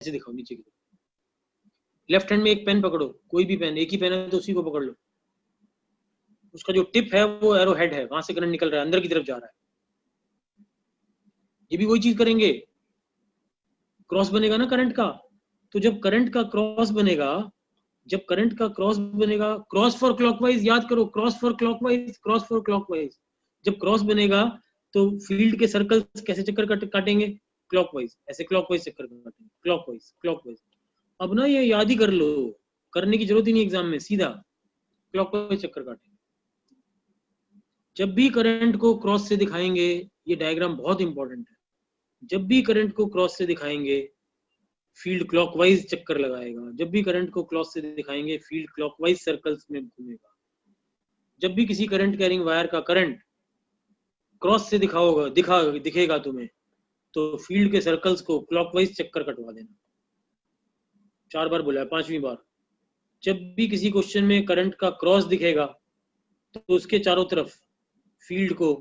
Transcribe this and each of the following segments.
ऐसे दिखाओ नीचे की तरफ। लेफ्ट हैंड में एक पेन पकड़ो, कोई भी पेन, एक ही पेन है तो उसी को पकड़ लो। उसका जो टिप है वो एरो हेड है, वहां से करंट निकल रहा है, अंदर की तरफ जा रहा है। ये भी वही चीज करेंगे, क्रॉस बनेगा ना करंट का, तो जब करंट का क्रॉस बनेगा, जब करंट का क्रॉस बनेगा, क्रॉस फॉर क्लॉकवाइज, याद करो, cross for clockwise, cross for clockwise. जब क्रॉस बनेगा तो फील्ड के सर्कल्स कैसे चक्कर काटेंगे, क्लॉकवाइज, ऐसे क्लॉकवाइज चक्कर काटेंगे, क्लॉकवाइज क्लॉकवाइज। अब ना ये याद ही कर लो, करने की जरूरत ही नहीं एग्जाम में, सीधा क्लॉकवाइज चक्कर काटेंगे। जब भी करंट को क्रॉस से दिखाएंगे, ये डायग्राम बहुत इंपॉर्टेंट है, जब भी करंट को क्रॉस से दिखाएंगे फील्ड क्लॉकवाइज चक्कर लगाएगा, जब भी करंट को क्रॉस से दिखाएंगे फील्ड क्लॉकवाइज सर्कल्स में घूमेगा। जब भी किसी करंट कैरिंग वायर का करंट क्रॉस से दिखेगा तुम्हें, तो फील्ड के सर्कल्स को क्लॉकवाइज चक्कर कटवा देना। 4 बार बोला है, 5वीं बार। जब भी किसी क्वेश्चन में करंट का क्रॉस दिखेगा तो उसके चारों तरफ फील्ड को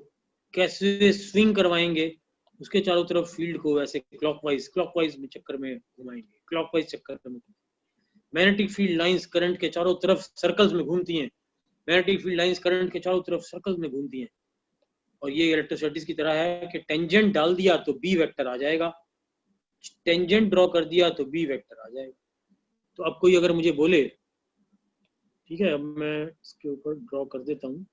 कैसे स्विंग करवाएंगे, उसके चारों तरफ फील्ड को ऐसे क्लॉकवाइज में चक्कर में घुमाएंगे, क्लॉकवाइज चक्कर में। मैग्नेटिक फील्ड लाइंस करंट के चारों तरफ सर्कल्स में घूमती हैं, मैग्नेटिक फील्ड लाइंस करंट के चारों तरफ सर्कल्स में घूमती हैं। और ये इलेक्ट्रोस्टैटिक्स की तरह है कि टेंजेंट डाल दिया तो बी वेक्टर आ जाएगा, टेंजेंट ड्रॉ कर दिया तो बी वेक्टर आ जाएगा। तो अब कोई अगर मुझे बोले, ठीक है, अब मैं इसके ऊपर ड्रॉ कर देता हूँ,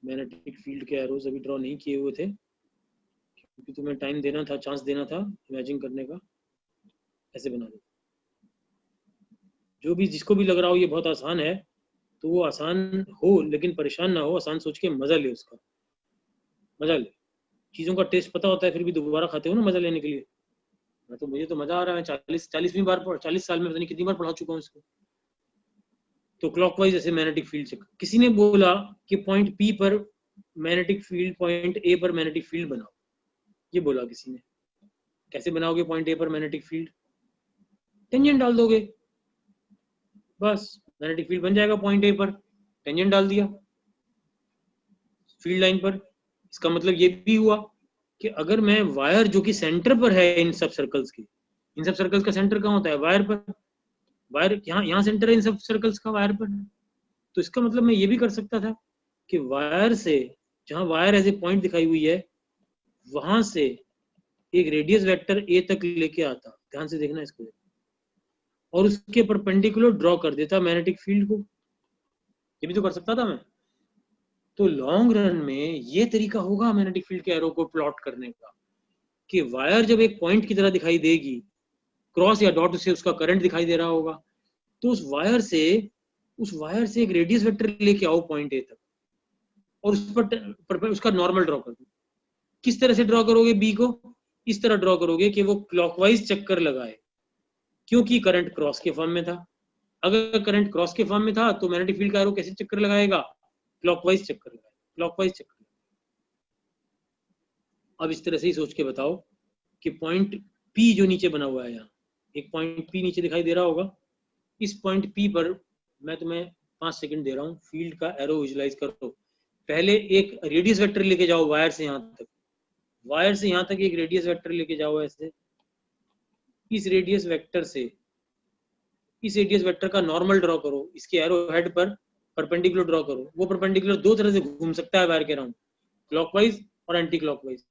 मैग्नेटिक फील्ड के एरोज अभी ड्रॉ नहीं किए हुए थे क्योंकि तुम्हें टाइम देना था, चांस देना था इमेजिन करने का। ऐसे बना दो, जो भी जिसको भी लग रहा हो ये बहुत आसान है तो वो आसान हो, लेकिन परेशान ना हो, आसान सोच के मजा ले, उसका मजा ले। चीजों का टेस्ट पता होता है फिर भी दोबारा खाते हो ना मजा लेने के लिए। मैं तो, मुझे तो मजा आ रहा है, 40वीं बार 40 साल में पता नहीं कितनी बार पढ़ा चुका हूँ इसको। तो क्लॉकवाइज ऐसे मैग्नेटिक फील्ड से, किसी ने बोला कि पॉइंट पी पर मैग्नेटिक फील्ड, पॉइंट ए पर मैग्नेटिक फील्ड बनाओ, ये बोला किसी ने। कैसे बनाओगे पॉइंट ए पर मैग्नेटिक फील्ड, टेंजेंट डाल दोगे, बस मैग्नेटिक फील्ड बन जाएगा पॉइंट ए पर, टेंजेंट डाल दिया फील्ड लाइन पर। इसका मतलब ये भी हुआ कि अगर मैं वायर जो कि सेंटर पर है इन सब सर्कल्स के, इन सब सर्कल्स का सेंटर कहाँ होता है, वायर पर, वायर यहाँ सेंटर है इन सब सर्कल्स का, वायर पर। तो इसका मतलब मैं ये भी कर सकता था कि वायर से, जहां वायर एज ए पॉइंट दिखाई हुई है, वहां से एक रेडियस वेक्टर ए तक लेके आता, ध्यान से देखना इसको, और उसके परपेंडिकुलर ड्रॉ कर देता मैग्नेटिक फील्ड को। ये भी तो कर सकता था मैं। तो लॉन्ग रन में ये तरीका होगा मैग्नेटिक फील्ड के एरो को प्लॉट करने का, कि वायर जब एक पॉइंट की तरह दिखाई देगी, क्रॉस या डॉट से उसका करंट दिखाई दे रहा होगा, तो उस वायर से एक रेडियस वेक्टर लेके आओ पॉइंट ए तक, और उस पर उसका नॉर्मल ड्रॉ कर दो। किस तरह से ड्रॉ करोगे बी को, इस तरह ड्रॉ करोगे कि वो क्लॉकवाइज चक्कर लगाए, क्योंकि करंट क्रॉस के फॉर्म में था। अगर करंट क्रॉस के फॉर्म में था तो मैग्नेटिक फील्ड का एरो कैसे चक्कर लगाएगा, क्लॉकवाइज चक्कर लगाएगा, क्लॉकवाइज चक्कर। अब इस तरह से ही सोच के बताओ कि पॉइंट पी जो नीचे बना हुआ है, यहाँ एक पॉइंट पी नीचे दिखाई दे रहा होगा, इस पॉइंट पी पर मैं तुम्हें 5 सेकंड दे रहा हूँ, फील्ड का एरो विजुलाइज करो। पहले एक रेडियस वेक्टर लेके जाओ वायर से यहाँ तक, वायर से यहाँ तक एक रेडियस वेक्टर लेके जाओ ऐसे, इस रेडियस वेक्टर से, इस रेडियस वेक्टर का नॉर्मल ड्रॉ करो, इसके एरो हेड पर परपेंडिकुलर ड्रॉ करो। वो परपेंडिकुलर दो तरह से घूम सकता है वायर के राउंड, क्लॉकवाइज और एंटी क्लॉकवाइज।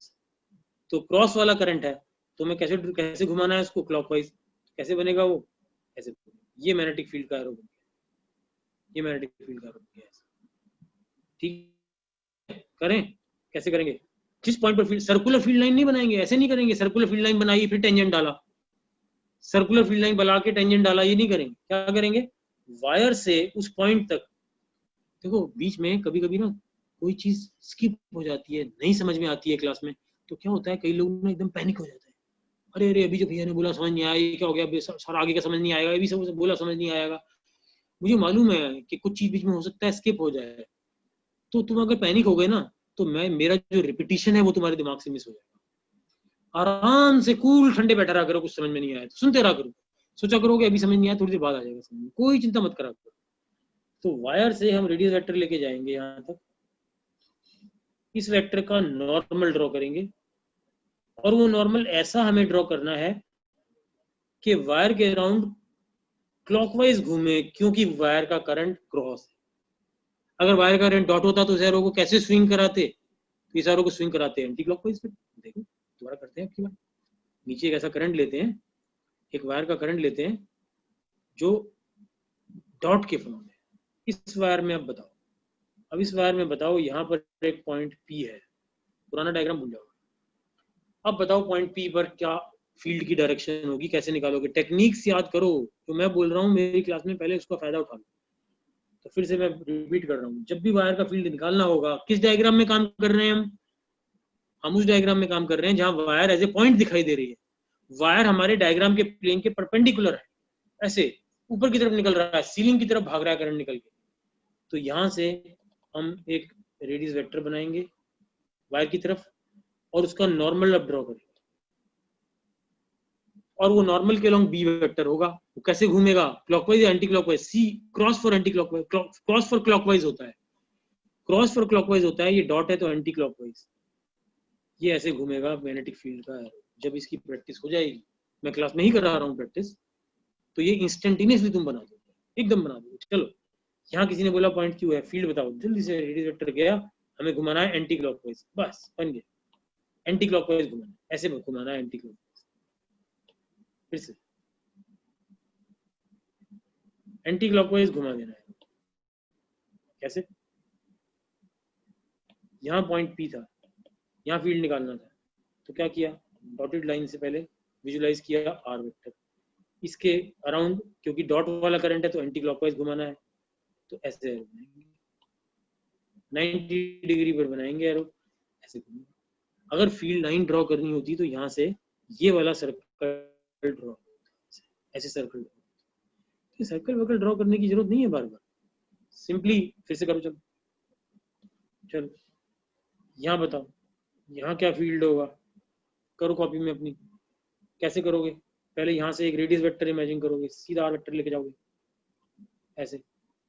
तो क्रॉस वाला करंट है तो मैं कैसे घुमाना है उसको, क्लॉकवाइज। कैसे बनेगा वो, ऐसे। ये मैग्नेटिक फील्ड का एरो बन गया, ये मैग्नेटिक फील्ड का एरो बन गया। ठीक, करें, कैसे करेंगे, किस पॉइंट पर फील्ड, सर्कुलर फील्ड लाइन नहीं बनाएंगे, ऐसे नहीं करेंगे, सर्कुलर फील्ड लाइन बनाई फिर टेंजेंट डाला, सर्कुलर फील्ड लाइन बना के टेंजेंट डाला, ये नहीं करेंगे। क्या करेंगे, वायर से उस पॉइंट तक। देखो बीच में कभी कभी ना कोई चीज स्किप हो जाती है, नहीं समझ में आती है क्लास में, तो क्या होता है, कई लोग ना एकदम पैनिक हो जाते हैं, अरे अरे अभी जो भैया ने बोला समझ नहीं आया, ये क्या हो गया सर, आगे का समझ नहीं आएगा, अभी सब बोला समझ नहीं आएगा। मुझे मालूम है कि कुछ चीज बीच में हो सकता है स्किप हो जाए, तो तुम अगर पैनिक हो गए ना, तो मेरा जो रिपीटिशन है वो तुम्हारे दिमाग से मिस हो जाएगा। आराम से कूल ठंडे बैठा रहा करो, कुछ समझ में नहीं आया तो सुनते रहा करो, सोचा करो कि अभी समझ नहीं आया, थोड़ी देर बाद आ जाएगा समझ में, कोई चिंता मत करा करो। तो वायर से हम रेडियस वेक्टर लेके जाएंगे यहाँ तक, इस वेक्टर का नॉर्मल ड्रॉ करेंगे, और वो नॉर्मल ऐसा हमें ड्रॉ करना है कि वायर के अराउंड क्लॉकवाइज घूमे, क्योंकि वायर का करंट क्रॉस है। अगर वायर का करंट डॉट होता तो इस एरो को कैसे स्विंग कराते? तो इस एरो को स्विंग कराते एंटी क्लॉकवाइज पे। देखो दोबारा करते हैं आपकी बात। नीचे एक ऐसा करंट लेते हैं, एक वायर का करंट लेते हैं जो डॉट के फॉर्म में। इस वायर में अब बताओ, अब इस वायर में बताओ, यहाँ पर एक पॉइंट पी है, पुराना डायग्राम भूल जाओ। अब बताओ पॉइंट पी पर क्या फील्ड की डायरेक्शन होगी, कैसे निकालोगे? टेक्निक्स याद करो, जो मैं बोल रहा हूँ मेरी क्लास में, पहले उसका फायदा उठा लो। तो फिर से मैं रिपीट कर रहा हूँ, जब भी वायर का फील्ड निकालना होगा, किस डायग्राम में काम कर रहे हैं हम उस डायग्राम में काम कर रहे हैं जहां वायर एज ए पॉइंट दिखाई दे रही है। वायर हमारे डायग्राम के प्लेन के परपेंडिकुलर है, ऐसे ऊपर की तरफ निकल रहा है, सीलिंग की तरफ भाग रहा है करंट निकल के। तो यहां से हम एक रेडियस वेक्टर बनाएंगे वायर की तरफ और उसका नॉर्मल अब ड्रॉ करेंगे, और वो नॉर्मल के लॉन्ग बी वेक्टर होगा। वो कैसे घूमेगा? क्लॉकवाइज या anti clockwise? C cross for anti clockwise, cross for clockwise होता है, क्रॉस फॉर क्लॉकवाइज होता है। ये डॉट है तो एंटी क्लॉकवाइज। ये ऐसे घूमेगा मैग्नेटिक फील्ड का एरो। जब इसकी प्रैक्टिस हो जाएगी, मैं क्लास में ही करा रहा हूँ प्रैक्टिस, तो ये इंस्टेंटेनियसली तुम बना दोगे, एकदम बना दोगे। चलो, यहाँ किसी ने बोला पॉइंट क्यू है, फील्ड बताओ जल्दी से। रेडियस वेक्टर गया, हमें घुमाना है एंटी क्लॉकवाइज, बस बन गया। एंटी क्लॉकवाइज घुमाना, ऐसे घुमाना है एंटी क्लॉकवाइज। फिर से एंटी क्लॉकवाइज घुमा देना है। कैसे? यहाँ पॉइंट पी था, यहाँ फील्ड निकालना था, तो क्या किया? डॉटेड लाइन से पहले विजुलाइज किया आर वेक्टर, इसके अराउंड, क्योंकि डॉट वाला करंट है तो एंटी क्लॉकवाइज घुमाना है, तो ऐसे एरो बनाएंगे, 90 डिग्री पर बनाएंगे एरो, ऐसे घूमेगा। अगर फील्ड लाइन ड्रॉ करनी होती तो यहाँ से ये वाला सर्कल ड्रॉ, ऐसे सर्कल ड्रॉ। सर्कल वर्कल ड्रॉ करने की जरूरत नहीं है बार बार, सिंपली फिर से करो। चलो चलो, यहाँ बताओ, यहाँ क्या फील्ड होगा? करो कॉपी में अपनी। कैसे करोगे? पहले यहाँ से एक रेडियस वेक्टर इमेजिन करोगे, सीधा आर वेक्टर लेके जाओगे, ऐसे।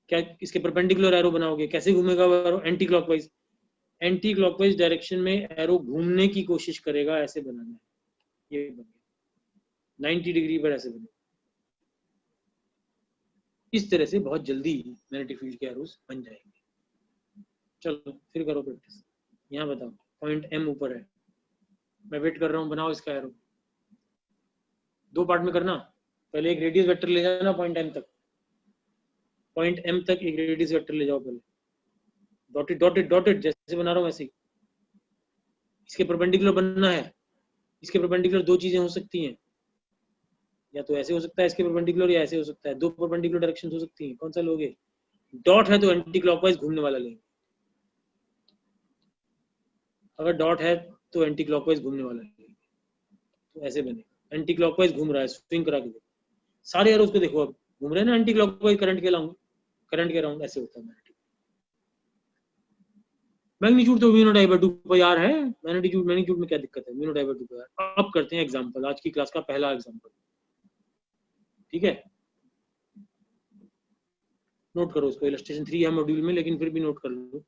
क्या इसके परपेंडिकुलर एरो बनाओगे? कैसे घूमेगा वो arrow? Anti clockwise. Anti clockwise direction में एरो घूमने की कोशिश करेगा, ऐसे बनाना है। ये बन गया 90 डिग्री पर, ऐसे बनेगा। इस तरह से बहुत जल्दी मैग्नेटिक फील्ड के एरोस बन जाएंगे। चलो फिर करो प्रैक्टिस। यहाँ बताओ, पॉइंट एम ऊपर है, मैं वेट कर रहा हूँ, बनाओ इसका एरो। दो पार्ट में करना, पहले एक रेडियस वेक्टर ले जाना पॉइंट एम तक, पॉइंट एम तक एक रेडियस वेक्टर ले जाओ पहले, डॉटेड डॉटेड डॉटेड, जैसे बना रहा हूँ वैसे ही। इसके परपेंडिकुलर बनना है। इसके परपेंडिकुलर दो चीजें हो सकती हैं, या तो ऐसे हो सकता है इसके परपेंडिकुलर, या ऐसे हो सकता है। दो परपेंडिकुलर डायरेक्शन हो सकती हैं, कौन सा लोगे? डॉट है तो एंटी क्लॉकवाइज घूमने वाला लेंगे, अगर डॉट है तो एंटी क्लॉकवाइज घूमने वाला लेंगे, तो ऐसे बनेगा। एंटी क्लॉकवाइज घूम रहा है, स्विंग करा के देखो, सारे एरोज को देखो, अब घूम रहे हैं ना एंटी क्लॉकवाइज करंट के अराउंड, करंट के अराउंड ऐसे होता है। मैग्नीट्यूड तो mu naught I by 2 pi r है। मैग्नीट्यूड मैग्नीट्यूड में क्या दिक्कत है? Mu naught I by 2 pi r. अब करते हैं एग्जांपल, आज की क्लास का पहला एग्जांपल, ठीक है? नोट करो उसको, इलस्ट्रेशन 3 है मॉड्यूल में, लेकिन फिर भी नोट कर लो।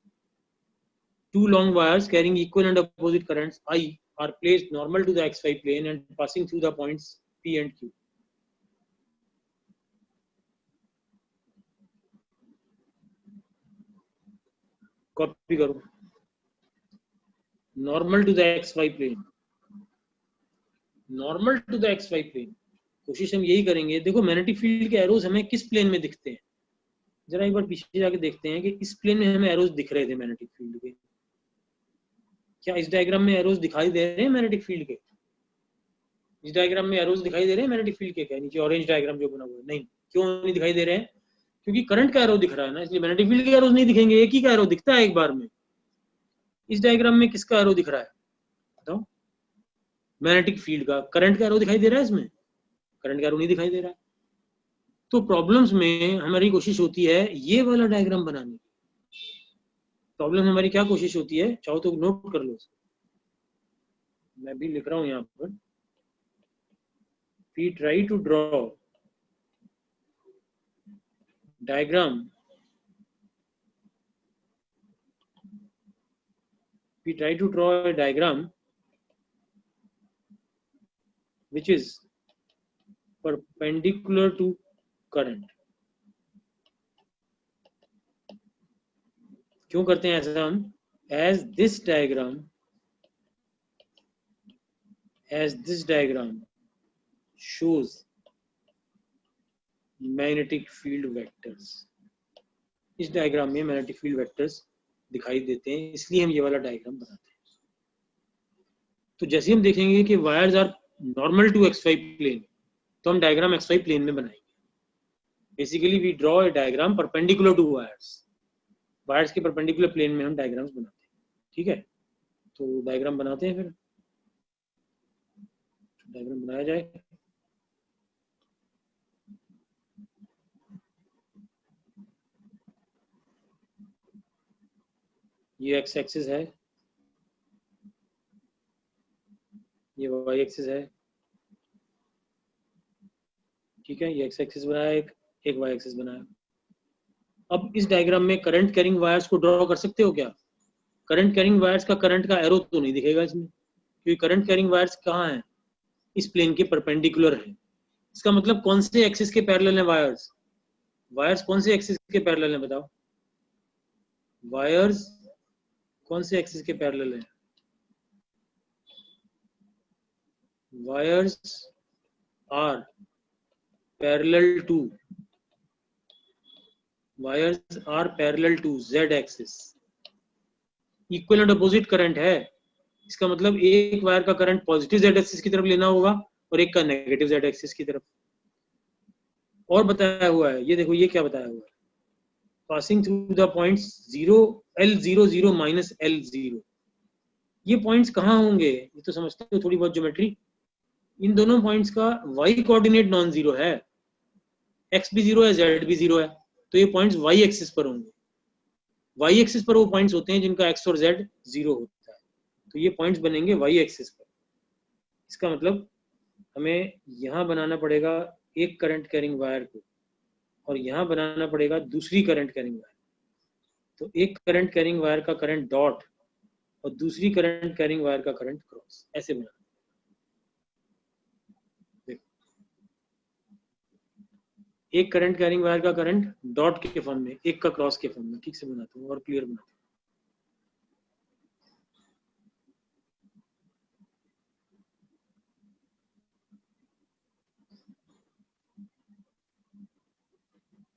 Two long wires carrying equal and opposite currents I are placed normal to the xy plane and passing through the points P and Q. Copy करो, normal to the xy plane, normal to the xy plane। कोशिश हम यही करेंगे। देखो magnetic field के arrows हमें किस plane में दिखते हैं, जरा एक बार पीछे जाके देखते हैं कि इस प्लेन में हमें एरोज दिख रहे थे मैग्नेटिक फील्ड के। क्या इस डायग्राम में एरोज दिखाई दे रहे हैं मैग्नेटिक फील्ड के? इस डायग्राम में एरोज दिखाई दे रहे हैं मैग्नेटिक फील्ड के? क्या नीचे ऑरेंज डायग्राम जो बना हुआ है? नहीं। क्यों नहीं दिखाई दे रहे हैं? क्योंकि करंट का एरो दिख रहा है ना, इसलिए मैग्नेटिक फील्ड के एरोज नहीं दिखेंगे, एक ही का एरो दिखता है एक बार में। इस डायग्राम में किसका एरो दिख रहा है बताओ? मैग्नेटिक फील्ड का। करंट का एरो दिखाई दे रहा है इसमें? करंट का एरो नहीं दिखाई दे रहा है। तो प्रॉब्लम्स में हमारी कोशिश होती है ये वाला डायग्राम बनाने की। प्रॉब्लम में हमारी क्या कोशिश होती है, चाहो तो नोट कर लो, मैं भी लिख रहा हूं यहाँ पर। We try to draw diagram, we try to draw a diagram which is perpendicular to current. क्यों करते हैं ऐसा हम? As this diagram shows magnetic field vectors. इस डायग्राम में मैग्नेटिक फील्ड वेक्टर्स दिखाई देते हैं, इसलिए हम ये वाला डायग्राम बनाते हैं। तो जैसे हम देखेंगे कि wires are normal to XY plane, तो हम डायग्राम XY प्लेन में बनाएंगे। Basically we draw a diagram perpendicular to wires के परपेंडिकुलर प्लेन में हम डायग्राम्स बनाते हैं। ठीक है, तो डायग्राम बनाते हैं, फिर डायग्राम बनाया जाए। ये एक्स एक्सिस है, ये वाई एक्सिस है। ठीक है, ये एक्स एक्सिस बनाया, एक वाई एक्सिस बनाया। अब इस डायग्राम में करंट कैरिंग वायर्स को ड्रॉ कर सकते हो क्या? करंट कैरिंग वायर्स का करंट का एरो तो नहीं दिखेगा इसमें, क्योंकि करंट कैरिंग वायर्स कहाँ हैं? इस प्लेन के परपेंडिकुलर है। इसका मतलब कौन से एक्सिस के पैरेलल है वायर्स? वायर्स कौन से एक्सिस के पैरेलल है बताओ? वायर्स कौन से एक्सिस के पैरेलल है? Wires are parallel to Z axis. Equal and opposite current है। इसका मतलब एक वायर का करंट पॉजिटिव Z एक्सिस की तरफ लेना होगा और एक का नेगेटिव Z एक्सिस की तरफ। और बताया हुआ है, ये देखो, ये क्या बताया हुआ है? Passing through the points 0 L00 minus L0। ये पॉइंट्स कहाँ होंगे? ये तो समझते हो थोड़ी बहुत ज्योमेट्री। इन दोनों पॉइंट्स का y कोऑर्डिनेट नॉन जीरो है, x भी जीरो है, z भी जीरो है, तो ये पॉइंट्स y एक्सिस पर होंगे। y एक्सिस पर वो पॉइंट्स होते हैं जिनका x और z जीरो होता है, तो ये पॉइंट्स बनेंगे y एक्सिस पर। इसका मतलब हमें यहाँ बनाना पड़ेगा एक करंट कैरिंग वायर को, और यहाँ बनाना पड़ेगा दूसरी करंट कैरिंग वायर। तो एक करंट कैरिंग वायर का करंट डॉट और दूसरी करंट कैरिंग वायर का करंट क्रॉस, ऐसे बनाना। एक करंट कैरिंग वायर का करंट डॉट के फॉर्म में, एक का क्रॉस के फॉर्म में। ठीक से बनाता हूँ और क्लियर बनाता हूँ।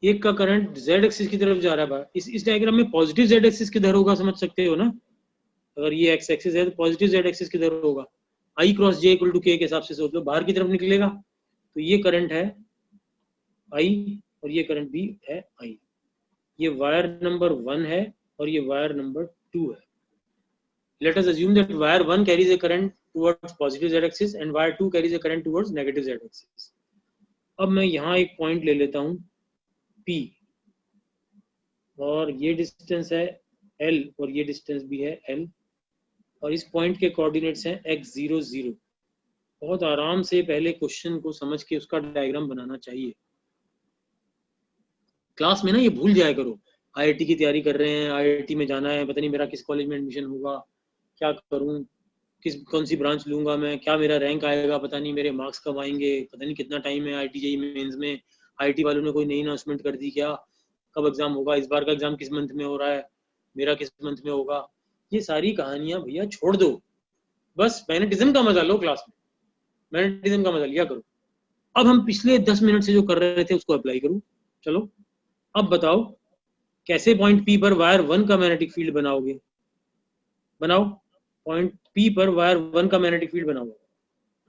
एक का करंट z एक्सिस की तरफ जा रहा है। इस डायग्राम में पॉजिटिव z एक्सिस किधर होगा समझ सकते हो ना? अगर ये x एक्सिस है तो पॉजिटिव z एक्सिस किधर होगा? I cross j equal to k के हिसाब से सोच लो, बाहर की तरफ निकलेगा। तो ये करंट है I और ये करंट भी है I। ये वायर नंबर 1 है और ये वायर नंबर 2 है। Let us assume that wire 1 carries a current towards positive z axis and wire 2 carries a current towards negative z axis। अब मैं यहाँ एक पॉइंट ले लेता हूँ P, और ये डिस्टेंस है L और ये डिस्टेंस भी है L, और इस पॉइंट के कोऑर्डिनेट्स हैं x0 0। बहुत आराम से पहले क्वेश्चन को समझ के उसका डायग्राम बनाना चाहिए। क्लास में ना ये भूल जाया करो, IIT की तैयारी कर रहे हैं, IIT में जाना है, पता नहीं मेरा किस कॉलेज में एडमिशन होगा, क्या करूं, कौन सी ब्रांच लूंगा मैं, क्या मेरा रैंक आएगा, पता नहीं मेरे मार्क्स कब आएंगे, पता नहीं कितना टाइम है IIT JEE मेंस में, IIT वालों ने कोई नई अनाउंसमेंट कर दी क्या, कब एग्जाम होगा, इस बार का एग्जाम किस मंथ में हो रहा है, मेरा किस मंथ में होगा। ये सारी कहानियां भैया छोड़ दो, बस मैग्नेटिज्म का मजा लो क्लास में, मैग्नेटिज्म का मजा लिया करो। अब हम पिछले 10 मिनट से जो कर रहे थे उसको अप्लाई करूं। चलो अब बताओ कैसे पॉइंट P पर वायर 1 का मैग्नेटिक फील्ड बनाओगे? बनाओ, पॉइंट P पर वायर 1 का मैग्नेटिक फील्ड बनाओ।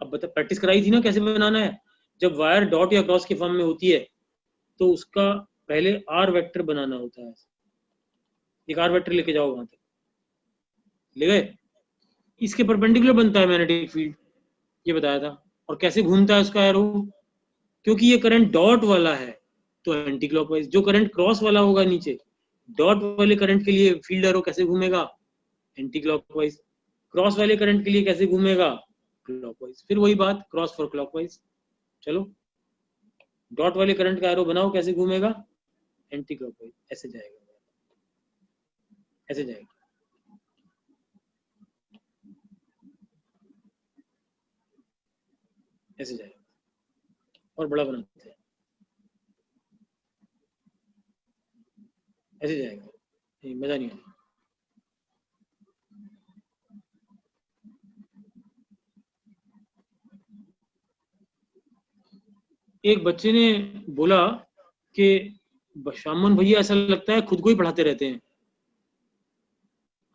अब बता, प्रैक्टिस कराई थी ना कैसे बनाना है। जब वायर डॉट या क्रॉस के फॉर्म में होती है तो उसका पहले आर वेक्टर बनाना होता है। एक आर वेक्टर लेके जाओ वहां तक, ले गए? इसके परपेंडिकुलर बनता है मैग्नेटिक फील्ड, ये बताया था। और कैसे घूमता है उसका एरो? क्योंकि ये करंट डॉट वाला है तो एंटी क्लॉकवाइज, जो करंट क्रॉस वाला होगा नीचे, डॉट वाले करंट के लिए फील्ड एरो कैसे घूमेगा? Anti clockwise. क्रॉस वाले करंट के लिए कैसे घूमेगा? क्लॉकवाइज। फिर वही बात, क्रॉस फॉर क्लॉकवाइज। चलो डॉट वाले करंट का एरो बनाओ, कैसे घूमेगा? Anti clockwise. ऐसे जाएगा, ऐसे जाएगा, ऐसे जाएगा। और बड़ा बनाते हैं, ऐसे जाएगा, नहीं मजा नहीं आएगा। एक बच्चे ने बोला कि शामन भैया ऐसा लगता है खुद को ही पढ़ाते रहते हैं।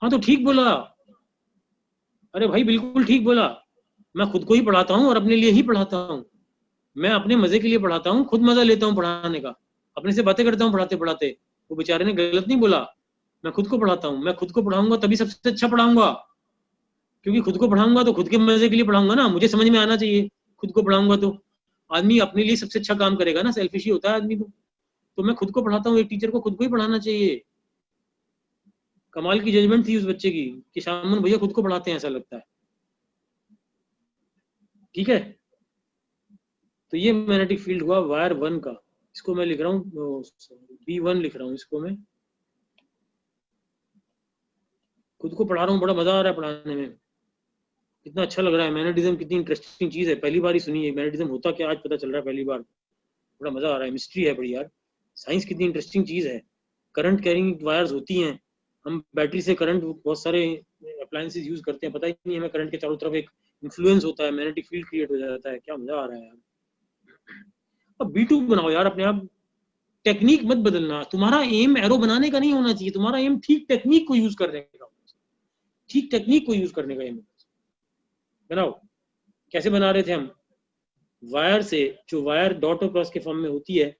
हाँ तो ठीक बोला, अरे भाई बिल्कुल ठीक बोला, मैं खुद को ही पढ़ाता हूँ और अपने लिए ही पढ़ाता हूँ, मैं अपने मजे के लिए पढ़ाता हूँ, खुद मजा लेता हूँ पढ़ाने का, अपने से बातें करता हूँ पढ़ाते पढ़ाते। वो बेचारे ने गलत नहीं बोला, मैं खुद को पढ़ाता हूँ, मैं खुद को पढ़ाऊंगा तभी सबसे अच्छा पढ़ाऊंगा, क्योंकि खुद को पढ़ाऊंगा तो खुद के मजे के लिए पढ़ाऊंगा ना, मुझे समझ में आना चाहिए। खुद को पढ़ाऊंगा तो आदमी अपने लिए सबसे अच्छा काम करेगा ना, सेल्फिश ही होता है आदमी तो मैं खुद को पढ़ाता हूँ, एक टीचर को खुद को ही पढ़ाना चाहिए। कमाल की जजमेंट थी उस बच्चे की कि शामन भैया खुद को पढ़ाते हैं ऐसा लगता है। ठीक है, तो ये मैग्नेटिक फील्ड हुआ वायर 1 का, इसको मैं लिख रहा हूँ B1 लिख रहा हूँ इसको मैं, खुद को पढ़ा रहा हूँ, बड़ा मजा आ रहा है पढ़ाने में, कितना अच्छा लग रहा है। मैग्नेटिज्म कितनी इंटरेस्टिंग चीज है, पहली बार ही सुनी है मैग्नेटिज्म होता क्या, आज पता चल रहा है पहली बार, बड़ा मजा आ रहा है, मिस्ट्री है बड़ी यार, साइंस कितनी इंटरेस्टिंग चीज है। करंट कैरिंग वायर्स होती हैं, हम बैटरी से करंट, बहुत सारे अप्लायंसेस यूज करते हैं, पता ही नहीं हमें करंट के चारों तरफ एक इन्फ्लुएंस होता है, मैग्नेटिक फील्ड क्रिएट हो जाता है, क्या मजा आ रहा है यार। अब B2 बनाओ यार अपने आप, टेक्निक मत बदलना, तुम्हारा एम एरो बनाने का नहीं होना चाहिए, तुम्हारा एम ठीक टेक्निक को यूज करने का, ठीक टेक्निक को यूज करने का एम बनाओ। कैसे बना रहे थे हम, वायर से, जो वायर डॉट और क्रॉस के फॉर्म में होती है,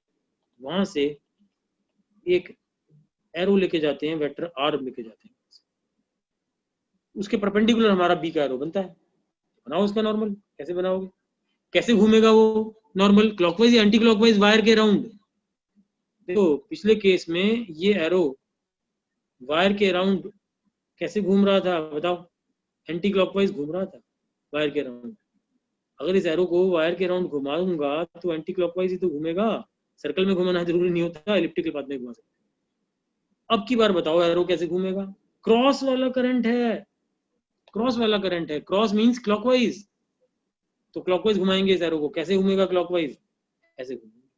वहां से एक एरो लेके जाते हैं, वेक्टर आर लेके जाते हैं, उसके परपेंडिकुलर हमारा बी का एरो बनता है। बनाओ उसका नॉर्मल, कैसे बनाओगे, कैसे घूमेगा वो नॉर्मल, क्लॉकवाइज या एंटी क्लॉकवाइज वायर के अराउंड। देखो पिछले केस में ये एरो वायर के अराउंड कैसे घूम रहा था बताओ, एंटी क्लॉकवाइज घूम रहा था वायर के अराउंड। अगर इस एरो को वायर के अराउंड घुमाऊंगा तो एंटी क्लॉकवाइज ही तो घूमेगा, सर्कल में घुमाना जरूरी नहीं होता, एलिप्टिकल पाथ में घुमा सकते। अब की बार बताओ एरो कैसे घूमेगा, क्रॉस वाला करंट है, क्रॉस वाला करंट है, क्रॉस मींस क्लॉकवाइज, तो क्लॉकवाइज घुमाएंगे इस एरो को, कैसे घूमेगा क्लॉकवाइज, ऐसे घूमेगा,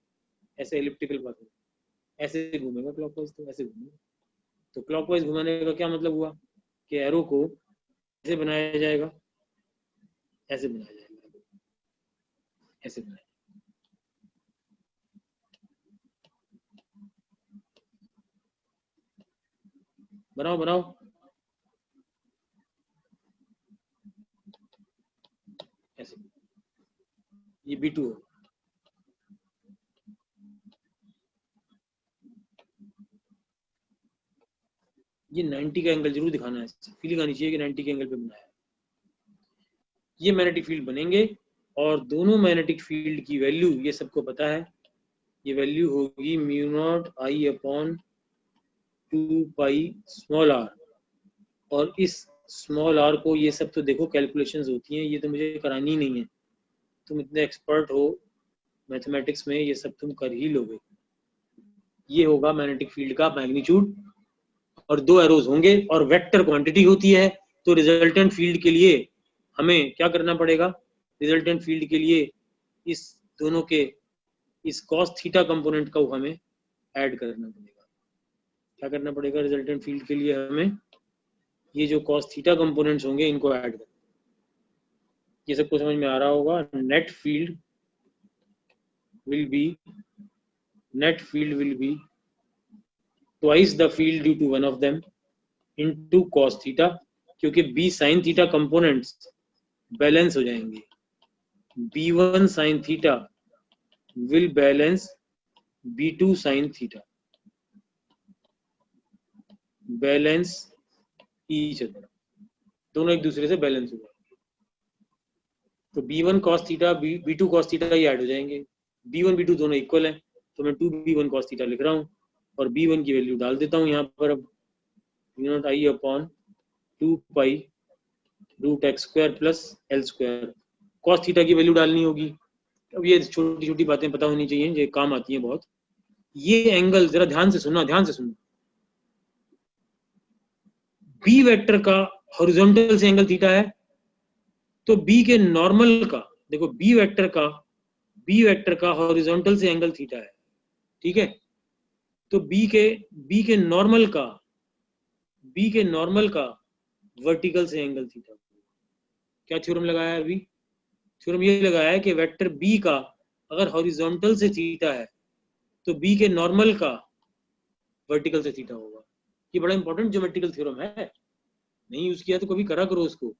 ऐसे एलिप्टिकल पाथ में, ऐसे घूमेगा क्लॉकवाइज, तो ऐसे घूमेगा। तो क्लॉकवाइज घुमाने का क्या मतलब हुआ कि एरो को ऐसे बनाया जाएगा, ऐसे बनाया जाएगा, ऐसे बनाया, बनाओ बनाओ, ऐसे, ये B2 हो। ये 90 का एंगल जरूर दिखाना है, फीलिंग आनी चाहिए कि 90 के एंगल पे बनाया है। ये मैग्नेटिक फील्ड बनेंगे और दोनों मैग्नेटिक फील्ड की वैल्यू ये सबको पता है, ये वैल्यू होगी mu naught I upon 2 pi small r. और इस स्मॉल आर को, ये सब तो देखो कैलकुलेशंस होती हैं, ये तो मुझे करानी ही नहीं है, तुम इतने एक्सपर्ट हो मैथमेटिक्स में, ये सब तुम कर ही लोगे। ये होगा मैग्नेटिक फील्ड का मैग्नीट्यूड, और दो एरोज होंगे और वेक्टर क्वांटिटी होती है, तो रिजल्टेंट फील्ड के लिए हमें क्या करना पड़ेगा, रिजल्टेंट फील्ड के लिए इस दोनों के इस कॉस थीटा कंपोनेंट को हमें ऐड करना पड़ेगा। क्या करना पड़ेगा रिजल्टेंट फील्ड के लिए, हमें ये जो कॉस थीटा कंपोनेंट्स होंगे इनको ऐड करना। ये सबको समझ में आ रहा होगा। Net field will be twice the field due to one of them into cos theta, क्योंकि b sin theta components balance हो जाएंगे, b1 sin theta will balance b2 sin theta, balance each other, दोनों एक दूसरे से balance हो जाएंगे। तो b1 cos theta b2 cos theta ये ऐड हो जाएंगे, b1 b2 दोनों इक्वल हैं, तो मैं 2b1 cos theta लिख रहा हूँ और b1 की वैल्यू डाल देता हूँ यहाँ पर। अब mu naught I upon 2 pi root x square plus L square, cos theta की वैल्यू डालनी होगी। अब ये छोटी छोटी बातें पता होनी चाहिए, ये काम आती हैं बहुत। ये एंगल जरा ध्यान से सुनना, ध्यान से सुनना, बी वेक्टर का हॉरिजॉन्टल से एंगल थीटा है, तो बी के नॉर्मल का, देखो बी वेक्टर का बी वेक्टर का हॉरिजॉन्टल से एंगल थीटा है, ठीक है, तो बी के नॉर्मल का वर्टिकल से एंगल थीटा। क्या थ्योरम लगाया है अभी? थ्योरम ये लगाया है कि वेक्टर बी का अगर हॉरिजॉन्टल से थीटा है तो बी के नॉर्मल का वर्टिकल से थीटा होगा। ये बड़ा इंपॉर्टेंट ज्योमेट्रिकल थ्योरम है, नहीं यूज किया तो कभी करा करो उसको।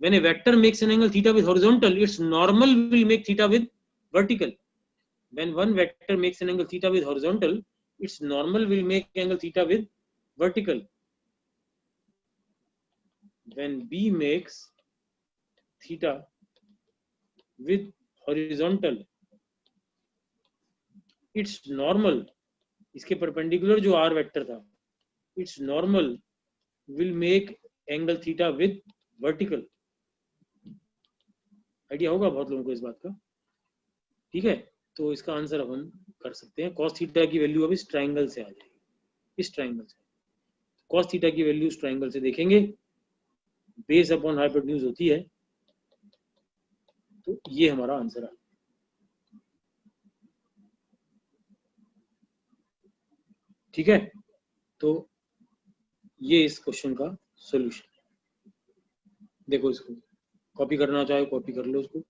When a vector makes an angle theta with horizontal, its normal will make theta with vertical. When one vector makes an angle theta with horizontal, its normal will make angle theta with vertical. When B makes theta with horizontal, its normal, इसके perpendicular जो r vector था, its normal will make angle theta with vertical. Idea होगा बहुत लोगों को इस बात का, ठीक है। तो इसका आंसर अपन कर सकते हैं, cos थीटा की वैल्यू अब इस ट्राइंगल से आ जाएगी, इस ट्राइंगल से cos थीटा की वैल्यू इस ट्राइंगल से देखेंगे, बेस अपॉन हाइपोटेन्यूज होती है, तो ये हमारा आंसर है। ठीक है, तो ये इस क्वेश्चन का सॉल्यूशन। देखो इसको कॉपी करना चाहे कॉपी कर लो उसको।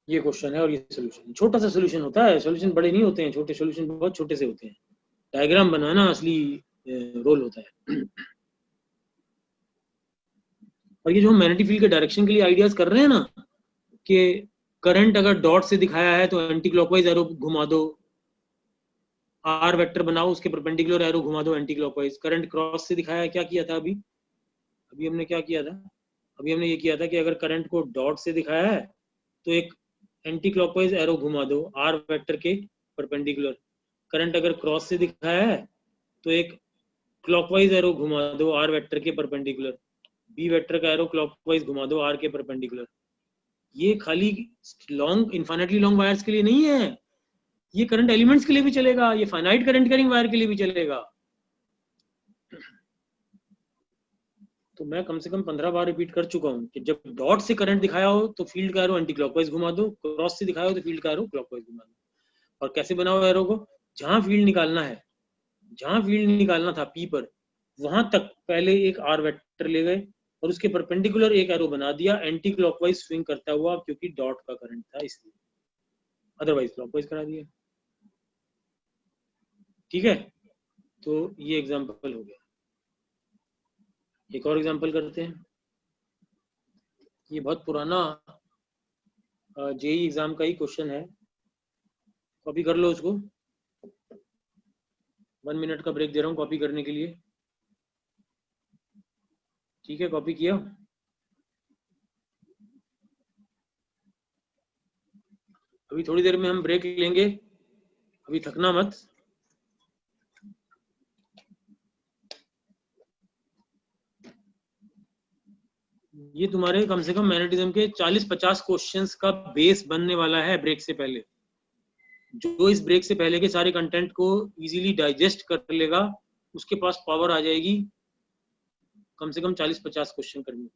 ये क्वेश्चन है और ये सॉल्यूशन, छोटा सा सॉल्यूशन होता है, सॉल्यूशन बड़े नहीं होते हैं, छोटे सॉल्यूशन बहुत छोटे से होते हैं। डायग्राम बनाना असली रोल होता है। और ये जो हम मैग्नेटिक फील्ड के डायरेक्शन के लिए आइडियाज कर रहे हैं ना, कि करंट अगर डॉट से दिखाया है तो एंटी क्लॉकवाइज एरो घुमा दो, आर वेक्टर बनाओ उसके परपेंडिकुलर एरो घुमा दो एंटी क्लॉकवाइज। करंट क्रॉस से दिखाया है, क्या किया था अभी हमने क्या किया था, अभी हमने ये किया था कि अगर करंट को डॉट से दिखाया है तो एक एंटी क्लॉकवाइज एरो घुमा दो आर वेक्टर के परपेंडिकुलर। करंट अगर क्रॉस से दिखाया है तो एक क्लॉकवाइज एरो घुमा दो आर वेक्टर के परपेंडिकुलर। बी वेक्टर का एरो क्लॉकवाइज घुमा दो आर के परपेंडिकुलर। ये खाली लॉन्ग इनफाइनाइटली लॉन्ग वायर्स के लिए नहीं है, ये करंट एलिमेंट्स के लिए भी चलेगा, ये फाइनाइट करंट कैरिंग वायर के लिए भी चलेगा। तो मैं कम से कम 15 बार रिपीट कर चुका हूं कि जब डॉट से करंट दिखाया हो तो फील्ड का एरो एंटी क्लॉकवाइज घुमा दो, क्रॉस से दिखाया हो तो फील्ड का एरो क्लॉकवाइज घुमा दो। और कैसे बनाओ एरो को, जहां फील्ड निकालना है, जहां फील्ड निकालना था पी पर, वहां तक पहले एक आर वेक्टर ले गए और उसके परपेंडिकुलर एक एरो बना दिया एंटी क्लॉकवाइज स्विंग करता हुआ, क्योंकि डॉट का करंट था इसलिए, अदरवाइज क्लॉकवाइज करा दिया। ठीक है, तो ये एग्जांपल हो गया। एक और एग्जांपल करते हैं, ये बहुत पुराना जेई एग्जाम का ही क्वेश्चन है, कॉपी कर लो उसको। 1 मिनट का ब्रेक दे रहा हूँ कॉपी करने के लिए। ठीक है, कॉपी किया। अभी थोड़ी देर में हम ब्रेक लेंगे, अभी थकना मत। ये तुम्हारे कम से कम मैग्नेटिज्म के 40-50 क्वेश्चंस का बेस बनने वाला है ब्रेक से पहले। जो इस ब्रेक से पहले के सारे कंटेंट को इजीली डाइजेस्ट कर लेगा, उसके पास पावर आ जाएगी कम से कम 40-50 क्वेश्चन करने।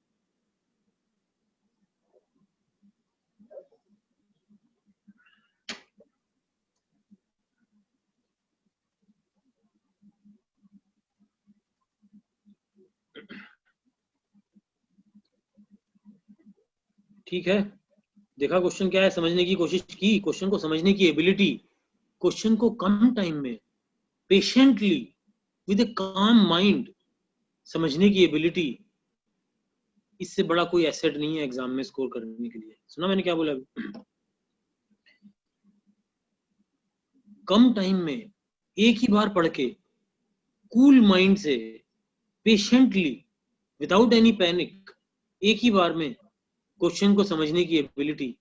ठीक है, देखा क्वेश्चन क्या है, समझने की कोशिश की, क्वेश्चन को समझने की एबिलिटी, क्वेश्चन को कम टाइम में पेशेंटली विद ए काम माइंड समझने की एबिलिटी, इससे बड़ा कोई एसेट नहीं है एग्जाम में स्कोर करने के लिए। सुना मैंने क्या बोला अभी? कम टाइम में एक ही बार पढ़ के कूल माइंड से पेशेंटली विदाउट एनी पैनिक एक ही बार में क्वेश्चन को समझने की एबिलिटी,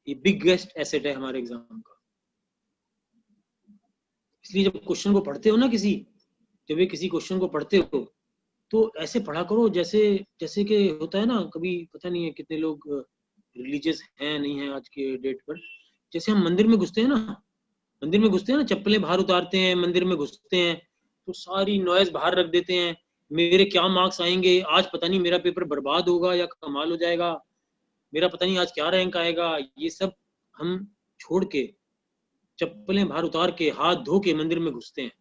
ये बिगेस्ट एसेट है हमारे एग्जाम का। इसलिए जब क्वेश्चन को पढ़ते हो ना, जब ये किसी क्वेश्चन को पढ़ते हो तो ऐसे पढ़ा करो जैसे कि होता है ना, कभी पता नहीं है कितने लोग रिलीजियस हैं नहीं है आज के डेट पर। जैसे हम मंदिर में घुसते हैं ना, चप्पलें बाहर उतारते हैं, मंदिर में घुसते हैं तो सारी नॉइज बाहर रख देते हैं, मेरे क्या मार्क्स आएंगे, आज पता नहीं मेरा पेपर बर्बाद होगा या कमाल हो जाएगा, मेरा पता नहीं आज क्या रैंक आएगा, ये सब हम छोड़ के चप्पलें बाहर उतार के हाथ धो के मंदिर में घुसते हैं।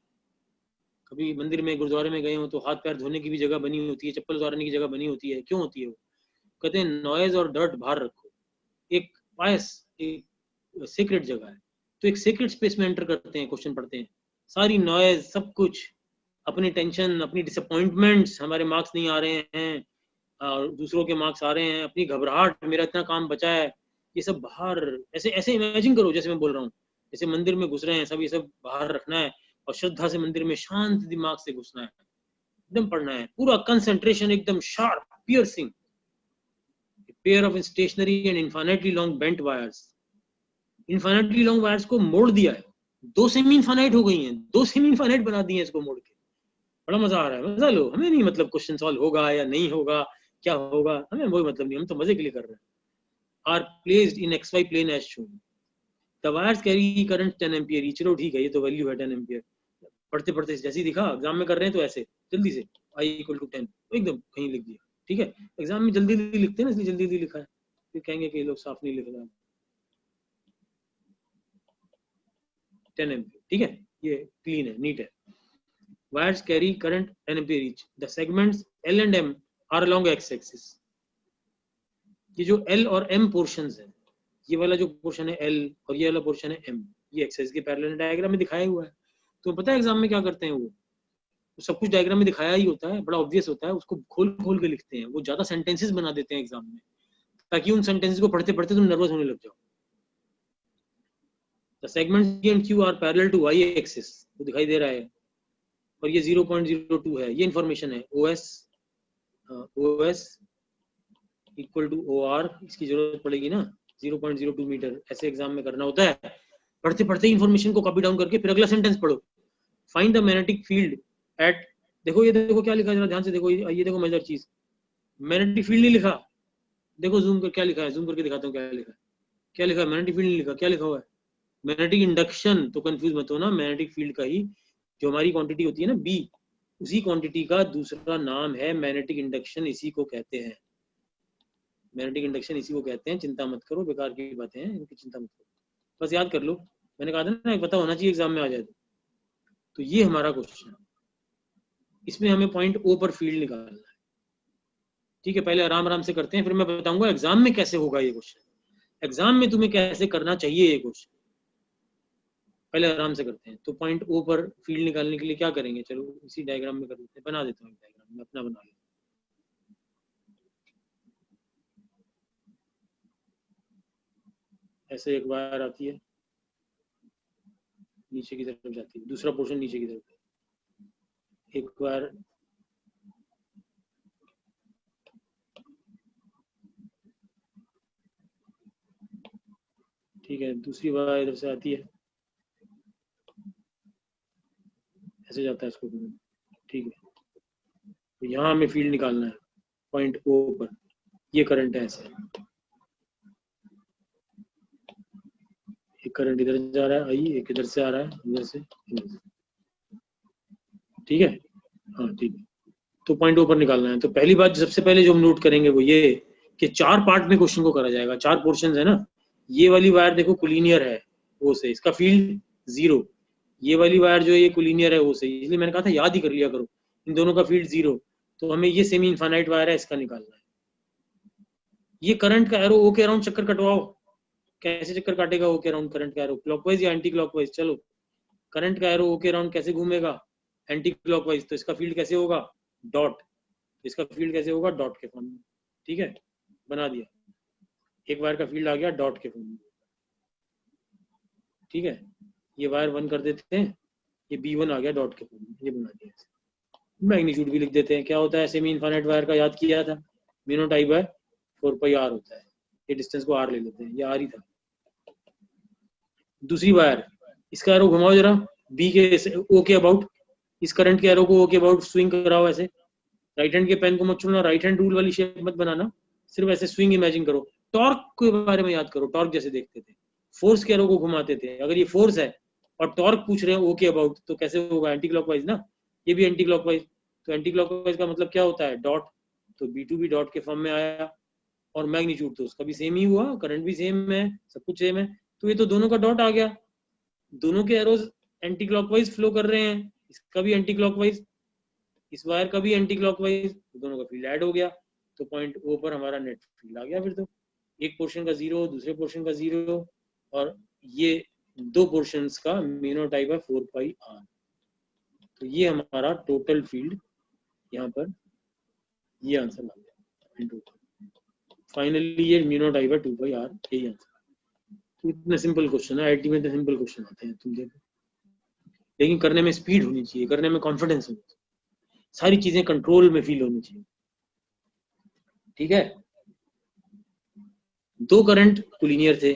कभी मंदिर में गुरुद्वारे में गए हो तो हाथ पैर धोने की भी जगह बनी होती है, चप्पल उतारने की जगह बनी होती है। क्यों होती है वो? कहते हैं नॉइज और डर्ट बाहर रखो। एक पायस, एक सीक्रेट जगह है, तो एक सीक्रेट स्पेस में एंटर करते हैं, क्वेश्चन पढ़ते हैं, सारी नॉइज, सब कुछ, अपनी टेंशन, अपनी डिसअपॉइंटमेंट्स, हमारे मार्क्स नहीं आ रहे हैं और दूसरों के मार्क्स आ रहे हैं, अपनी घबराहट, मेरा इतना काम बचा है, ये सब बाहर ऐसे ऐसे इमेजिन करो जैसे मैं बोल रहा हूँ, जैसे मंदिर में घुस रहे हैं सब, ये सब बाहर रखना है और श्रद्धा से मंदिर में शांत दिमाग से घुसना है, एकदम पढ़ना है, पूरा कंसंट्रेशन एकदम sharp, piercing. Pair of stationary and infinitely long bent wires, infinitely long wires को मोड़ दिया है, दो सेमी इनफाइनाइट हो गई हैं, दो सेमी इनफाइनाइट बना दिए हैं इसको मोड़ के। बड़ा मजा आ रहा है, मजा लो, हमें नहीं मतलब क्वेश्चन सॉल्व होगा या नहीं होगा, क्या होगा, हमें कोई मतलब नहीं, हम तो मजे के लिए कर रहे हैं। Are placed in xy plane as shown. The wires carry current 10 ampere, चलो ठीक है, ये तो वैल्यू है 10 एम्पियर। पढ़ते पढ़ते जैसे ही दिखा, एग्जाम में कर रहे हैं तो ऐसे जल्दी से I = 10 एकदम कहीं लिख दिया, ठीक है। एग्जाम में जल्दी जल्दी लिखते हैं ना, इसलिए जल्दी जल्दी लिखा है, फिर कहेंगे कि ये लोग साफ नहीं लिख रहे हैं। 10 एम्पियर, ठीक है, ये क्लीन है, नीट है। Wires carry current 10 ampere each. The segments L and M are along x-axis. ये जो L और M पोर्शंस है, ये वाला जो पोर्शन है L और ये वाला पोर्शन है M, ये एक्सेस के पैरेलल डायग्राम में दिखाया हुआ है। तो पता है एग्जाम में क्या करते हैं वो सब कुछ डायग्राम में दिखाया ही होता है, बड़ा ऑब्वियस होता है, उसको खोल खोल के लिखते हैं, वो ज्यादा सेंटेंसेस बना देते हैं एग्जाम में, ताकि उन सेंटेंसेस को पढ़ते पढ़ते तुम नर्वस होने लग जाओ। The segments G and Q are parallel to y axis, वो दिखाई दे रहा है, और ये 0.02 है, ये इंफॉर्मेशन है। OS इक्वल टू OR, इसकी जरूरत पड़ेगी ना, 0.02 मीटर, ऐसे एग्जाम में करना होता है। पढ़ते पढ़ते इंफॉर्मेशन को कॉपी डाउन करके फिर अगला सेंटेंस पढ़ो। Find the magnetic field at, देखो ये देखो क्या लिखा है, जरा ध्यान से देखो, ये देखो मजेदार चीज, मैग्नेटिक फील्ड नहीं लिखा, देखो जूम कर क्या लिखा है, जूम करके दिखाता हूँ क्या लिखा है, क्या लिखा है, मैग्नेटिक फील्ड नहीं लिखा, क्या लिखा हुआ है, मैग्नेटिक इंडक्शन। तो कंफ्यूज मत हो ना, मैग्नेटिक फील्ड का ही जो हमारी क्वांटिटी होती है ना B, उसी क्वांटिटी का दूसरा नाम है मैग्नेटिक इंडक्शन, इसी को कहते हैं मैग्नेटिक इंडक्शन, इसी को कहते हैं। चिंता मत करो, बेकार की बातें हैं, इनकी चिंता मत करो, बस याद कर लो, मैंने कहा था ना पता होना चाहिए एग्जाम में आ जाए तो ये हमारा क्वेश्चन है, इसमें हमें पॉइंट O पर फील्ड निकालना है, ठीक है। पहले आराम आराम से करते हैं, फिर मैं बताऊंगा एग्जाम में कैसे होगा ये क्वेश्चन, एग्जाम में तुम्हें कैसे करना चाहिए ये क्वेश्चन, पहले आराम से करते हैं। तो पॉइंट O पर फील्ड निकालने के लिए क्या करेंगे, चलो इसी डायग्राम में कर लेते हैं, बना देता हूँ डायग्राम में, अपना बना लेता हूँ। ऐसे एक वायर आती है, नीचे की तरफ जाती है, दूसरा पोर्शन नीचे की तरफ, एक वायर ठीक है, दूसरी वायर इधर से आती है, ऐसे जाता है इसको, ठीक है। तो यहाँ हमें फील्ड निकालना है पॉइंट O पर, ये करंट है ऐसे, एक करंट इधर जा रहा है आई, एक इधर से आ रहा है, इधर से, ठीक है, हाँ ठीक है। तो पॉइंट O पर निकालना है, तो पहली बात सबसे पहले जो हम नोट करेंगे वो ये कि 4 पार्ट में क्वेश्चन को करा जाएगा, 4 पोर्शन है ना। ये वाली वायर देखो कोलिनियर है O से, इसका फील्ड 0, ये वाली वायर जो है ये कोलिनियर है O से, इसलिए मैंने कहा था याद ही कर लिया करो, इन दोनों का फील्ड 0, तो हमें ये सेमी इनफाइनाइट वायर है, इसका निकालना है। ये करंट का एरो O के अराउंड चक्कर कटवाओ, कैसे चक्कर काटेगा O के अराउंड करंट का एरो, क्लॉकवाइज या एंटी क्लॉकवाइज, चलो करंट का एरो O के अराउंड कैसे घूमेगा, एंटी क्लॉकवाइज, तो इसका फील्ड कैसे होगा, डॉट, इसका फील्ड कैसे होगा, डॉट के फॉर्म में, ठीक है, बना दिया, एक वायर का फील्ड आ गया डॉट के फॉर्म में, ठीक है। ये वायर 1 कर देते हैं, ये B1 आ गया डॉट के फॉर्म में, ये बना दिया। मैग्नीट्यूड भी लिख देते हैं, क्या होता है सेमी इनफाइनाइट वायर का, याद किया था, mu naught I bye 4πr होता है, ये डिस्टेंस को r ले लेते हैं, ये r ही था। दूसरी वायर, इसका एरो घुमाओ जरा, B के O के अबाउट, इस करंट के एरो को O के अबाउट स्विंग कराओ ऐसे, राइट हैंड के पेन को मत छूना, राइट हैंड रूल वाली शेप मत बनाना, सिर्फ ऐसे स्विंग इमेजिन करो। टॉर्क के बारे में याद करो, टॉर्क जैसे देखते थे, फोर्स के एरो को घुमाते थे, अगर ये फोर्स है और टॉर्क पूछ रहे हैं O के अबाउट, तो कैसे होगा, एंटी क्लॉकवाइज ना, ये भी एंटी क्लॉकवाइज, तो एंटी क्लॉकवाइज का मतलब क्या होता है, डॉट, तो B2 भी डॉट के फॉर्म में आया, और मैग्नीट्यूड तो उसका भी सेम ही हुआ, करंट भी सेम है, सब कुछ सेम है, तो ये तो दोनों का डॉट आ गया, दोनों के एरोज एंटी क्लॉकवाइज फ्लो कर रहे हैं, इसका भी एंटी क्लॉकवाइज, इस वायर का भी एंटी क्लॉकवाइज, दोनों का फील्ड ऐड हो गया, तो पॉइंट O पर हमारा नेट फील्ड आ गया। फिर तो एक पोर्शन का 0, दूसरे पोर्शन का 0, और ये दो पोर्शंस का म्यू टाइप है 4 पाई r, तो ये हमारा टोटल फील्ड यहाँ पर ये आंसर आ गया। फाइनली ये म्यू टाइप है 2 पाई r, यही आंसर। तो इतना सिंपल क्वेश्चन है, आईटी में तो सिंपल क्वेश्चन आते हैं, तुम देखो, लेकिन करने में स्पीड होनी चाहिए, करने में कॉन्फिडेंस होनी चाहिए, सारी चीजें कंट्रोल में फील होनी चाहिए। ठीक है, दो करंट कोलिनियर थे,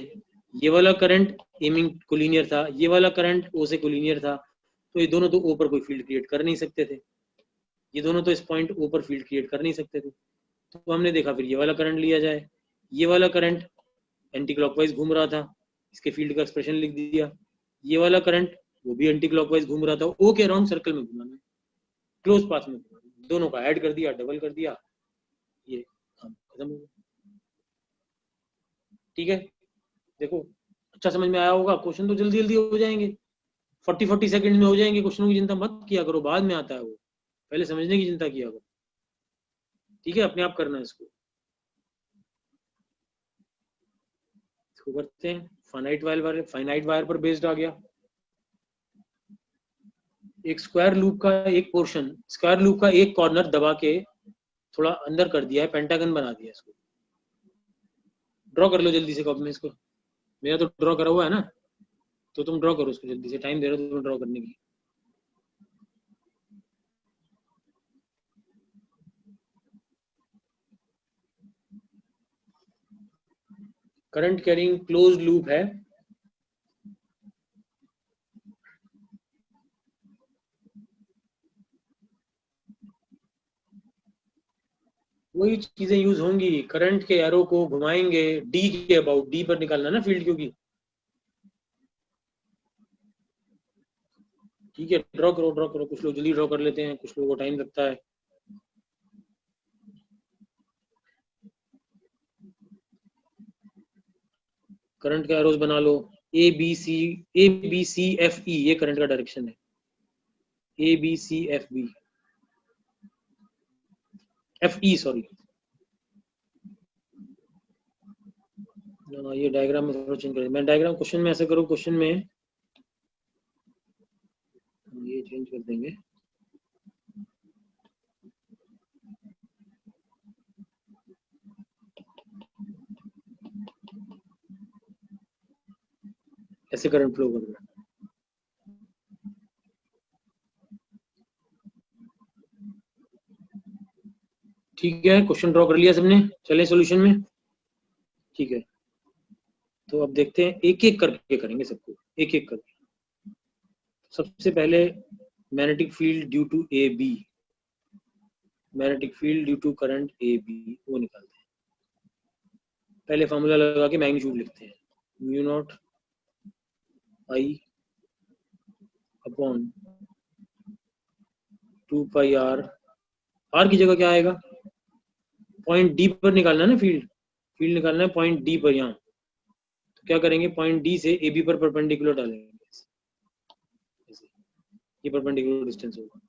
ये वाला करंट एमिंग कोलिनियर था, ये वाला करंट O से कोलिनियर था, तो ये दोनों तो O पर कोई फील्ड क्रिएट कर नहीं सकते थे, ये दोनों तो इस पॉइंट O पर फील्ड क्रिएट कर नहीं सकते थे, तो हमने देखा फिर ये वाला करंट लिया जाए, ये वाला करंट एंटी क्लॉकवाइज घूम रहा था, इसके फील्ड का एक्सप्रेशन लिख दिया, ये वाला करंट वो भी एंटी क्लॉकवाइज घूम रहा था, O के अराउंड सर्कल में घुमाना है, क्लोज पाथ में, दोनों का ऐड कर दिया, डबल कर दिया, ये काम खत्म हो गया। ठीक है, देखो अच्छा समझ में आया होगा, क्वेश्चन तो जल्दी जल्दी हो जाएंगे, 40-40 सेकंड में हो जाएंगे, क्वेश्चनों की चिंता मत किया करो, बाद में आता है वो, पहले समझने की चिंता किया करो। ठीक है, अपने आप करना है इसको करते हैं। फाइनाइट वायर पर बेस्ड आ गया, एक स्क्वायर लूप का एक पोर्शन, स्क्वायर लूप का एक कॉर्नर दबा के थोड़ा अंदर कर दिया है, पेंटागन बना दिया, इसको ड्रॉ कर लो जल्दी से कॉपी में इसको, मेरा तो ड्रॉ करा हुआ है ना, तो तुम ड्रॉ करो उसको जल्दी से, टाइम दे रहे हो तुम ड्रॉ करने की। करंट कैरिंग क्लोज्ड लूप है, वही चीजें यूज होंगी, करंट के एरो को घुमाएंगे डी के अबाउट, डी पर निकालना ना फील्ड, क्योंकि ठीक है, ड्रॉ करो, कुछ लोग जल्दी ड्रॉ कर लेते हैं, कुछ लोगों को टाइम लगता है। करंट के एरोज बना लो, ए बी सी एफ ई, ये करंट का डायरेक्शन है, A B C F B, F E sorry, ये डायग्राम में थोड़ा चेंज कर, मैं डायग्राम क्वेश्चन में ऐसे करूँ, क्वेश्चन में ये चेंज कर देंगे, ऐसे करंट फ्लो कर रहा है। ठीक है, क्वेश्चन ड्रॉ कर लिया सबने, चले सॉल्यूशन में। ठीक है, तो अब देखते हैं, एक एक करके करेंगे सबको, एक एक करके। सबसे पहले magnetic field due to A B, magnetic field due to current A B, वो निकालते हैं। पहले फॉर्मूला लगा के मैग्नीट्यूड लिखते हैं, mu naught I upon 2 pi r, r की जगह क्या आएगा, पॉइंट डी पर निकालना है ना फील्ड निकालना है पॉइंट डी पर, यहाँ तो क्या करेंगे, पॉइंट डी से ए बी पर परपेंडिकुलर डालेंगे, ये परपेंडिकुलर डिस्टेंस होगा।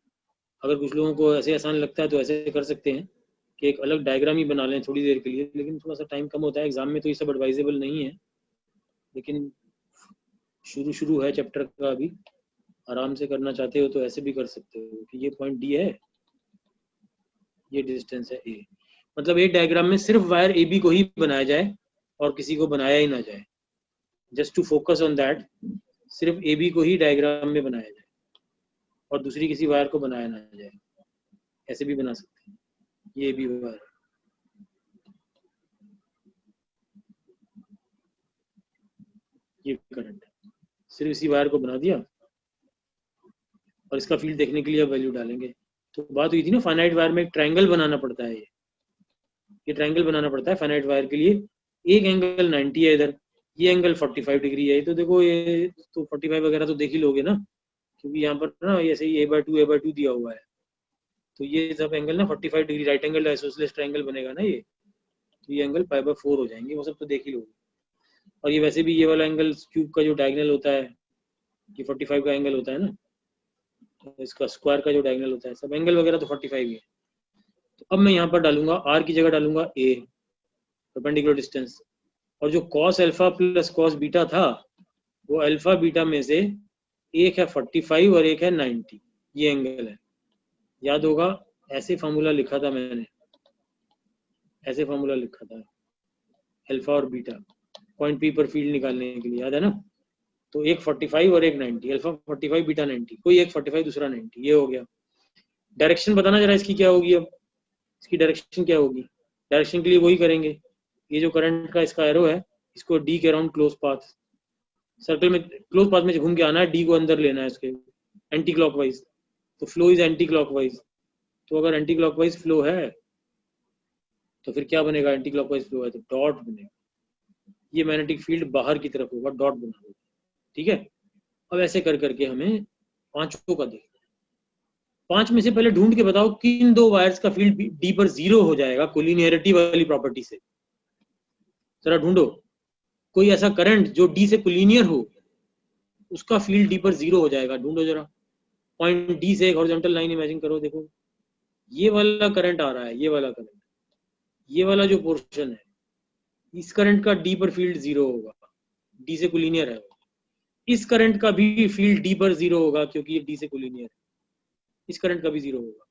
अगर कुछ लोगों को ऐसे आसान लगता है तो ऐसे कर सकते हैं कि एक अलग डायग्राम ही बना लें थोड़ी देर के लिए, लेकिन थोड़ा सा टाइम कम होता है, एग्जाम में तो ये सब एडवाइजेबल नहीं है, लेकिन शुरू है चैप्टर का, अभी आराम से करना चाहते हो तो ऐसे भी कर सकते हो कि ये पॉइंट डी है, ये डिस्टेंस है ए, मतलब एक डायग्राम में सिर्फ वायर ए बी को ही बनाया जाए और किसी को बनाया ही ना जाए, just to focus on that, सिर्फ ए बी को ही डायग्राम में बनाया जाए और दूसरी किसी वायर को बनाया ना जाए, ऐसे भी बना सकते हैं, ये भी वायर, ये करंट सिर्फ इसी वायर को बना दिया, और इसका फील्ड देखने के लिए अब वैल्यू डालेंगे। तो बात हुई थी ना, फाइनाइट वायर में एक ट्रायंगल बनाना पड़ता है, ये ट्रायंगल बनाना पड़ता है फाइनाइट वायर के लिए, एक एंगल 90 है इधर, ये एंगल 45 डिग्री है, तो देखो ये तो 45 वगैरह तो देख ही लोगे ना, क्योंकि यहाँ पर ना ऐसे ही a/2 दिया हुआ है, तो ये सब एंगल ना 45 degree right angle isosceles triangle बनेगा ना ये, तो ये एंगल π/4 हो जाएंगे, वो सब तो देख ही लोगे। और ये वैसे भी ये वाला एंगल क्यूब का जो डायगोनल होता है ये 45 का एंगल होता है ना, इसका स्क्वायर का जो डायगोनल होता है, सब एंगल वगैरह तो 45 ही है। तो अब मैं यहाँ पर डालूंगा r की जगह डालूंगा a परपेंडिकुलर डिस्टेंस, और जो cos alpha plus cos beta था वो अल्फा बीटा में से एक है 45 और एक है 90, ये एंगल है। याद होगा ऐसे फॉर्मूला लिखा था मैंने, ऐसे फॉर्मूला लिखा था अल्फा और बीटा पॉइंट पी पर फील्ड निकालने के लिए, याद है ना। तो एक 45 और एक 90, अल्फा 45 बीटा 90, कोई एक 45 दूसरा 90, ये हो गया। डायरेक्शन बताना जरा इसकी क्या होगी, अब इसकी डायरेक्शन क्या होगी। डायरेक्शन के लिए वही करेंगे, ये जो करंट का इसका एरो है इसको डी के अराउंड क्लोज पाथ, सर्कल में क्लोज पाथ में घूम के आना है, डी को अंदर लेना है इसके एंटी क्लॉकवाइज, तो फ्लो इज एंटी क्लॉकवाइज। तो अगर एंटी क्लॉकवाइज फ्लो है तो फिर क्या बनेगा, एंटी क्लॉकवाइज फ्लो है तो डॉट बनेगा, ये मैग्नेटिक फील्ड बाहर की तरफ होगा, डॉट बना होगा, ठीक है। अब ऐसे कर करके हमें पांचों का देखना, पांच में से पहले ढूंढ के बताओ किन दो वायर्स का फील्ड डी पर 0 हो जाएगा कोलिनियरिटी वाली प्रॉपर्टी से, जरा ढूंढो। कोई ऐसा करंट जो डी से कोलिनियर हो उसका फील्ड डी पर 0 हो जाएगा, ढूंढो जरा। पॉइंट डी से एक हॉरिजॉन्टल लाइन इमेजिन करो, देखो ये वाला करंट आ रहा है, ये वाला करंट, ये वाला जो पोर्शन है इस करंट का डी पर फील्ड 0 होगा, डी से कोलिनियर है। इस करंट का भी फील्ड डी पर 0 होगा क्योंकि ये डी से कोलिनियर है, इस करंट का भी 0 होगा।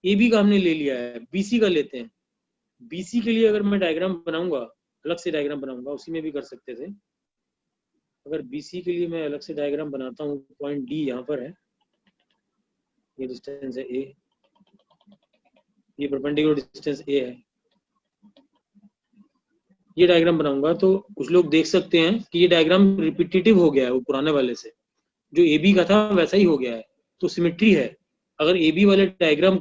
ए बी का हमने ले लिया है, बीसी का लेते हैं। बीसी के लिए अगर मैं डायग्राम बनाऊंगा, अलग से डायग्राम बनाऊंगा, उसी में भी कर सकते थे। अगर बीसी के लिए मैं अलग से डायग्राम बनाता हूँ, पॉइंट डी यहाँ पर है, ये डिस्टेंस है ए, ये परपेंडिकुलर डिस्टेंस ए है, ये डायग्राम बनाऊंगा तो कुछ लोग देख सकते हैं कि ये डायग्राम रिपीटेटिव हो गया है, वो पुराने वाले से जो ए बी का था वैसा ही हो गया है, तो सिमेट्री है। अगर ए बी वाले डायग्राम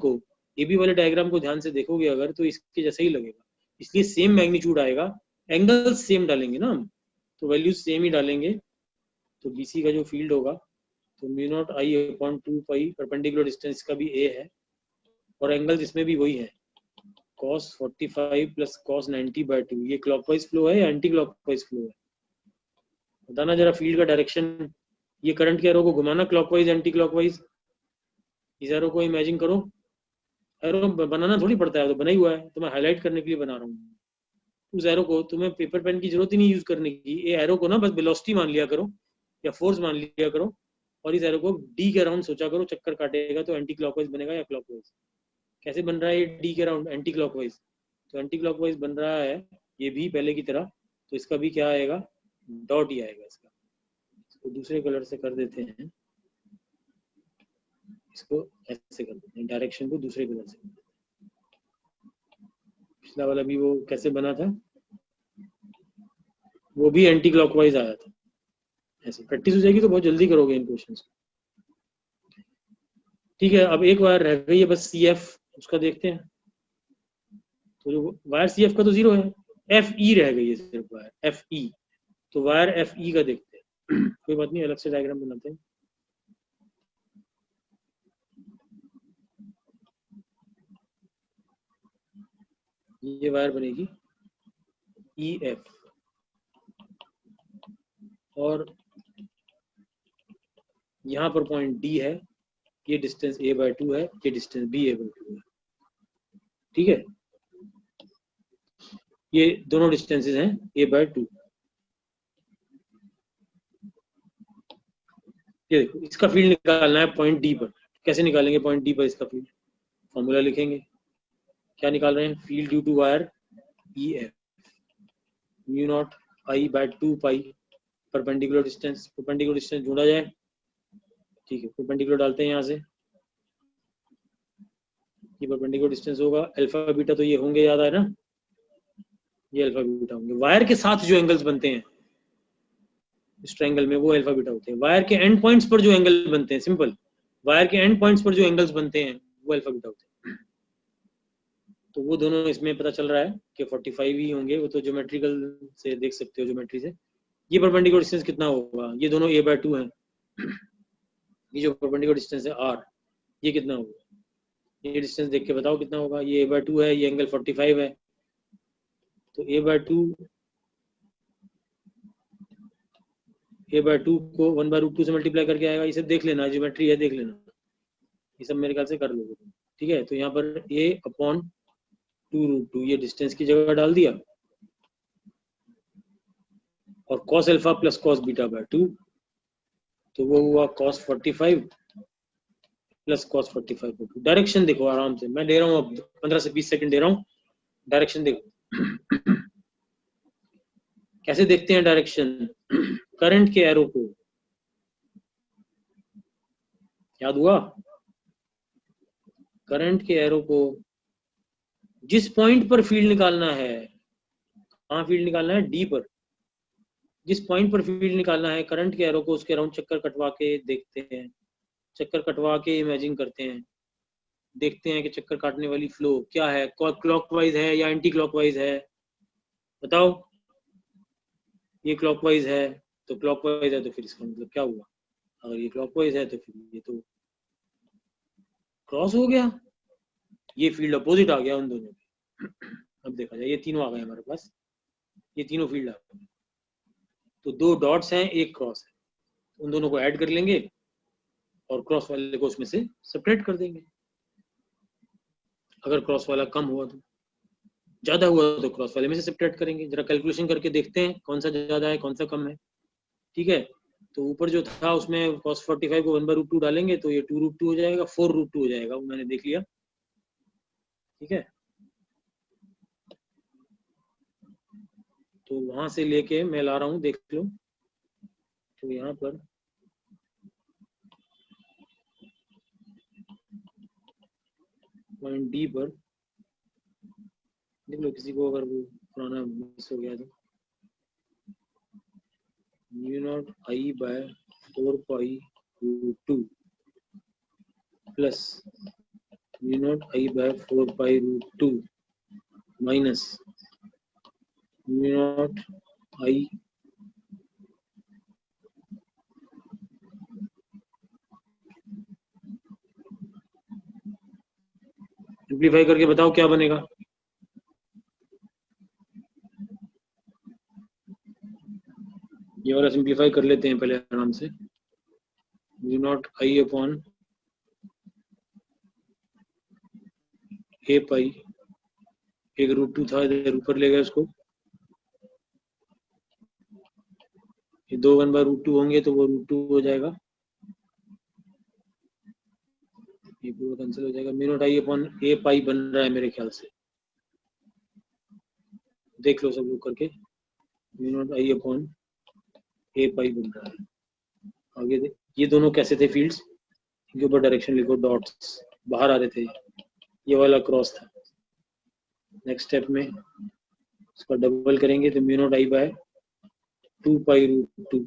को ध्यान से देखोगे अगर, तो इसके जैसा ही लगेगा, इसलिए सेम मैग्नीट्यूड आएगा, एंगल सेम डालेंगे ना हम, तो वैल्यूज सेम ही डालेंगे। तो बीसी का जो फील्ड होगा तो μ0I/2π, परपेंडिकुलर डिस्टेंस का भी ए है और एंगल जिसमें भी वही है cos 45 प्लस cos 90/2। ये क्लॉकवाइज फ्लो है या एंटी क्लॉकवाइज फ्लो है, बताना जरा फील्ड का डायरेक्शन। ये करंट के एरो को घुमाना क्लॉकवाइज एंटी क्लॉकवाइज, इस एरो को इमेजिन करो, एरो बनाना थोड़ी पड़ता है, तो बना ही हुआ है, तो मैं हाईलाइट करने के लिए बना रहा हूँ। उस एरो को तुम्हें पेपर पेन की जरूरत ही नहीं यूज करने की, ये एरो को ना बस वेलोसिटी मान लिया करो या फोर्स मान लिया करो, और इस एरो को डी के अराउंड सोचा करो, चक्कर काटेगा तो एंटी क्लॉकवाइज बनेगा या क्लॉकवाइज। कैसे बन रहा है ये डी के अराउंड एंटी क्लॉकवाइज, तो एंटी क्लॉकवाइज बन रहा है ये भी पहले की तरह, तो इसका भी क्या आएगा, डॉट ही आएगा इसका। इसको दूसरे कलर से कर देते हैं, इसको ऐसे कर देते हैं, डायरेक्शन को दूसरे कलर से। पिछला वाला भी वो कैसे बना था, वो भी एंटी क्लॉकवाइज आया था। ऐसे प्रैक्टिस हो जाएगी तो बहुत जल्दी करोगे इन क्वेश्चंस। ठीक है, अब एक वायर रह गई है बस सी एफ, उसका देखते हैं। तो जो वायर सी एफ का तो 0 है, एफ ई रह गई है सिर्फ वायर एफ ई, तो वायर एफ ई का देखते हैं। कोई बात नहीं, अलग से डायग्राम बनाते हैं। ये वायर बनेगी ई एफ, और यहाँ पर पॉइंट डी है, ये डिस्टेंस a/2 है, ये डिस्टेंस भी a/2 है, ठीक है। ये दोनों डिस्टेंसेस हैं a/2। ये देखो, इसका फील्ड निकालना है पॉइंट डी पर। कैसे निकालेंगे पॉइंट डी पर इसका फील्ड, फॉर्मूला लिखेंगे। क्या निकाल रहे हैं, field due to wire E F μ0I/2π, perpendicular distance ढूंढा जाए, ठीक है। परपेंडिकुलर डालते हैं यहाँ से, ये परपेंडिकुलर डिस्टेंस होगा, अल्फा बीटा तो ये होंगे, याद आया ना, ये अल्फा बीटा होंगे। वायर के साथ जो एंगल्स बनते हैं इस ट्रायंगल में वो अल्फा बीटा होते हैं। वायर के एंड पॉइंट्स पर जो एंगल बनते हैं, सिंपल, वायर के एंड पॉइंट्स पर जो एंगल्स बनते हैं वो अल्फा बीटा होते हैं। तो वो दोनों इसमें पता चल रहा है कि 45 ही होंगे, वो तो ज्योमेट्रिकल से देख सकते हो, ज्योमेट्री से। ये परपेंडिकुलर डिस्टेंस कितना होगा, ये दोनों a/2 हैं, ये जो परपेंडिकुलर डिस्टेंस है r, ये कितना होगा, ये डिस्टेंस देख के बताओ कितना होगा। ये a/2 है, ये एंगल 45 है, तो a/2 को 1/√2 से मल्टीप्लाई करके आएगा। ये सब देख लेना, ज्योमेट्री है, देख लेना, ये सब मेरे ख्याल से कर लोगे तुम। ठीक है, तो यहाँ पर a/2√2 ये डिस्टेंस की जगह डाल दिया, और cos अल्फा प्लस cos बीटा/2, तो वो हुआ cos 45 प्लस cos 45/2। डायरेक्शन देखो आराम से, मैं दे रहा हूँ अब 15 से 20 सेकंड दे रहा हूँ, डायरेक्शन देखो। कैसे देखते हैं डायरेक्शन? करंट के एरो को, याद हुआ? करंट के एरो को जिस पॉइंट पर फील्ड निकालना है, कहाँ फील्ड निकालना है? डी पर। जिस पॉइंट पर फील्ड निकालना है, करंट के एरो को उसके अराउंड चक्कर कटवा के देखते हैं, चक्कर कटवा के इमेजिन करते हैं, देखते हैं कि चक्कर काटने वाली फ्लो क्या है, क्लॉकवाइज है या एंटी क्लॉकवाइज है, बताओ। ये क्लॉकवाइज है, तो क्लॉकवाइज है तो फिर इसका मतलब क्या हुआ? अगर ये क्लॉकवाइज है तो फिर ये तो क्रॉस हो गया, ये फील्ड अपोजिट आ गया उन दोनों में। अब देखा जाए, ये तीनों आ गए हमारे पास, ये तीनों फील्ड आ गए, तो दो डॉट्स हैं, एक क्रॉस है, उन दोनों को ऐड कर लेंगे और क्रॉस वाले को उसमें से सेपरेट कर देंगे। अगर क्रॉस वाला कम हुआ तो, ज्यादा हुआ तो क्रॉस वाले में से सेपरेट करेंगे। जरा कैलकुलेशन करके देखते हैं कौन सा ज्यादा है कौन सा कम है। ठीक है, तो ऊपर जो था उसमें cos 45 को 1/√2 डालेंगे तो ये 2√2 हो जाएगा, 4√2 हो जाएगा, वो मैंने देख लिया। ठीक है, तो वहां से लेके मैं ला रहा हूँ, देख लो। तो यहाँ पर पॉइंट डी पर देख लो, किसी को अगर वो पुराना मिस हो गया तो μ0I/4π√2 plus μ0I/4π√2 minus μ0I simplify करके बताओ क्या बनेगा। ये वाला सिंप्लीफाई कर लेते हैं पहले आराम से। μ0I/a पाई, एक √2 था, इधर ऊपर ले गए उसको, ये दो 1/√2 होंगे तो वो √2 हो जाएगा, ये पूरा कैंसिल हो जाएगा। μ0I/a पाई बन रहा है मेरे ख्याल से, देख लो सब लोग करके। μ0I/a पाई बन रहा है। आगे देख, ये दोनों कैसे थे फील्ड्स, इनके ऊपर डायरेक्शन लिखो, डॉट्स बाहर आ रहे थे, ये वाला क्रॉस था। नेक्स्ट स्टेप में इसका डबल करेंगे तो μ0I/2π√2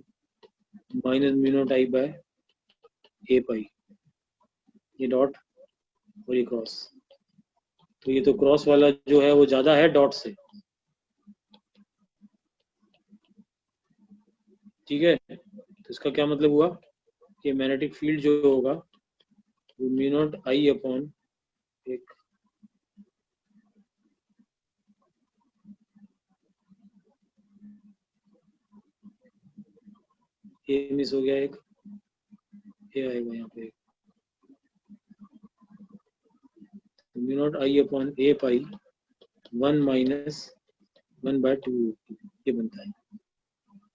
माइनस μ0I/a पाई, ये डॉट और ये क्रॉस, तो ये तो क्रॉस वाला जो है वो ज्यादा है डॉट से। ठीक है, तो इसका क्या मतलब हुआ कि मैग्नेटिक फील्ड जो होगा वो μ0I/ एक ये मिस हो गया, एक ये आएगा यहाँ पे, μ0I/a पाई 1 माइनस 1/2 ये बनता है।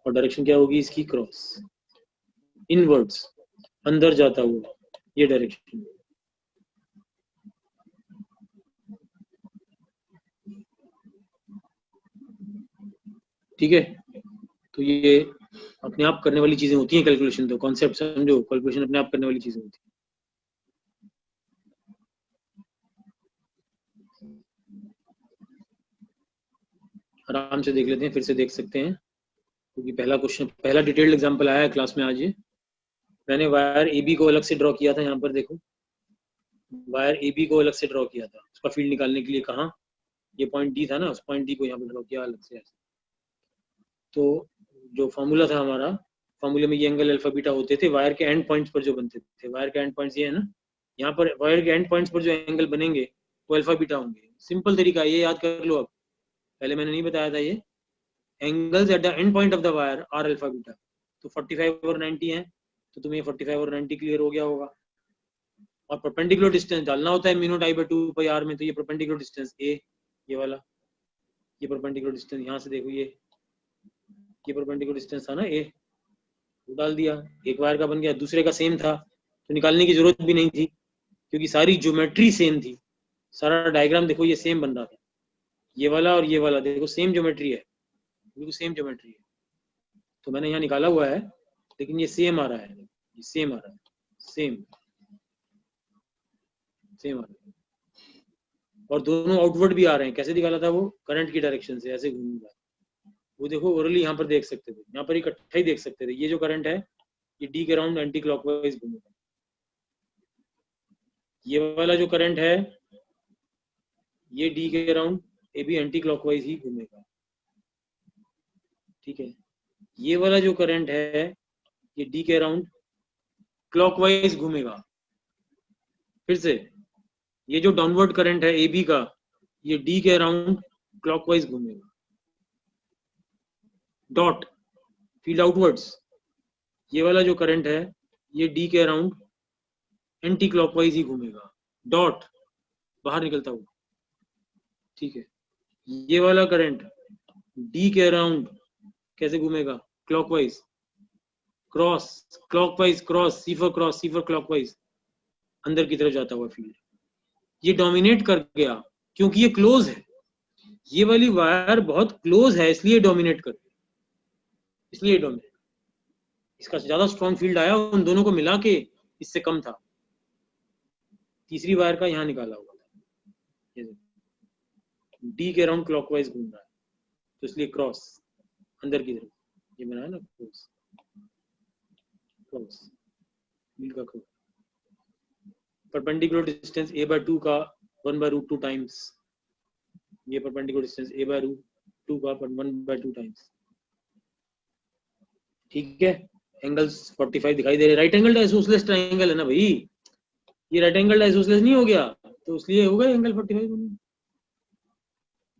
और डायरेक्शन क्या होगी इसकी? क्रॉस, इनवर्ड्स, अंदर जाता हुआ, ये डायरेक्शन। ठीक है, तो ये अपने आप करने वाली चीजें होती हैं कैलकुलेशन, तो कॉन्सेप्ट समझो, कैलकुलेशन अपने आप करने वाली चीजें होती हैं। आराम से देख लेते हैं, फिर से देख सकते हैं, क्योंकि पहला क्वेश्चन, पहला डिटेल्ड एग्जांपल आया है क्लास में आज। ये मैंने वायर ए बी को अलग से ड्रॉ किया था, यहाँ पर देखो वायर ए बी को अलग से ड्रॉ किया था, उसका फील्ड निकालने के लिए। कहाँ? ये पॉइंट डी था ना, उस पॉइंट डी को यहाँ पर ड्रॉ किया अलग से ऐसे। तो जो फॉर्मूला था हमारा, फॉर्मूले में ये एंगल अल्फा बीटा होते थे वायर के एंड पॉइंट्स पर जो बनते थे। वायर के एंड पॉइंट्स ये है ना, यहाँ पर वायर के एंड पॉइंट्स पर जो एंगल बनेंगे वो अल्फा बीटा होंगे। सिंपल तरीका ये याद कर लो। अब पहले मैंने नहीं बताया था ये, angles at the end point of the wire are alpha beta. तो 45 और 90 है, तो तुम्हें 45 और 90 क्लियर हो गया होगा। और परपेंडिकुलर डिस्टेंस डालना होता है mu naught I by 2 pi r में। तो ये परपेंडिकुलर डिस्टेंस ए, ये वाला, ये परपेंडिकुलर डिस्टेंस यहाँ से देखो, ये परपेंडिकुलर डिस्टेंस था ना ए, वो डाल दिया। एक वायर का बन गया, दूसरे का सेम था तो निकालने की जरूरत भी नहीं थी क्योंकि सारी ज्योमेट्री सेम थी। सारा डायग्राम देखो ये सेम बन रहा था, ये वाला और ये वाला देखो सेम ज्योमेट्री है, बिल्कुल सेम ज्योमेट्री है। तो मैंने यहाँ निकाला हुआ है लेकिन ये सेम आ रहा है, ये सेम आ रहा है, सेम आ रहा है। और दोनों आउटवर्ड भी आ रहे हैं। कैसे निकाला था वो? करंट की डायरेक्शन से ऐसे घूम रहा है। वो देखो ओरली यहाँ पर देख सकते थे, यहाँ पर इकट्ठा ही देख सकते थे। ये जो करंट है ये डी के अराउंड एंटी क्लॉकवाइज घूमेगा। ये वाला जो करंट है ये डी के अराउंड ये भी एंटी क्लॉकवाइज ही घूमेगा, ठीक है। ये वाला जो करंट है ये डी के अराउंड क्लॉकवाइज घूमेगा। फिर से ये जो डाउनवर्ड करंट है ए बी का ये डी के अराउंड क्लॉकवाइज घूमेगा। डॉट फील्ड आउटवर्ड्स, ये वाला जो करंट है ये डी के अराउंड एंटी क्लॉकवाइज ही घूमेगा। डॉट बाहर निकलता हुआ, ठीक है। ये वाला करंट डी के अराउंड कैसे घूमेगा? Clockwise, cross, clockwise cross, C for cross, C for clockwise, अंदर की तरफ जाता हुआ फील्ड। ये डोमिनेट कर गया क्योंकि ये क्लोज है। ये वाली वायर बहुत क्लोज है इसलिए डोमिनेट कर गया, इसलिए डोमिनेट। इसका ज्यादा स्ट्रॉन्ग फील्ड आया, उन दोनों को मिला के इससे कम था। तीसरी वायर का यहाँ निकाला हुआ था, डी के अराउंड क्लॉकवाइज घूम रहा है तो इसलिए क्रॉस, अंदर की तरफ ये बनाया ना क्रॉस, क्रॉस फील्ड का cross. Perpendicular distance a by 2 का 1/√2 टाइम्स, ये परपेंडिकुलर डिस्टेंस a by √2 का 1/2 टाइम्स, ठीक है। एंगल्स 45 दिखाई दे रहे। राइट एंगल आइसोसेलेस ट्रायंगल है ना भाई, ये राइट एंगल आइसोसेलेस नहीं हो गया तो इसलिए होगा एंगल 45।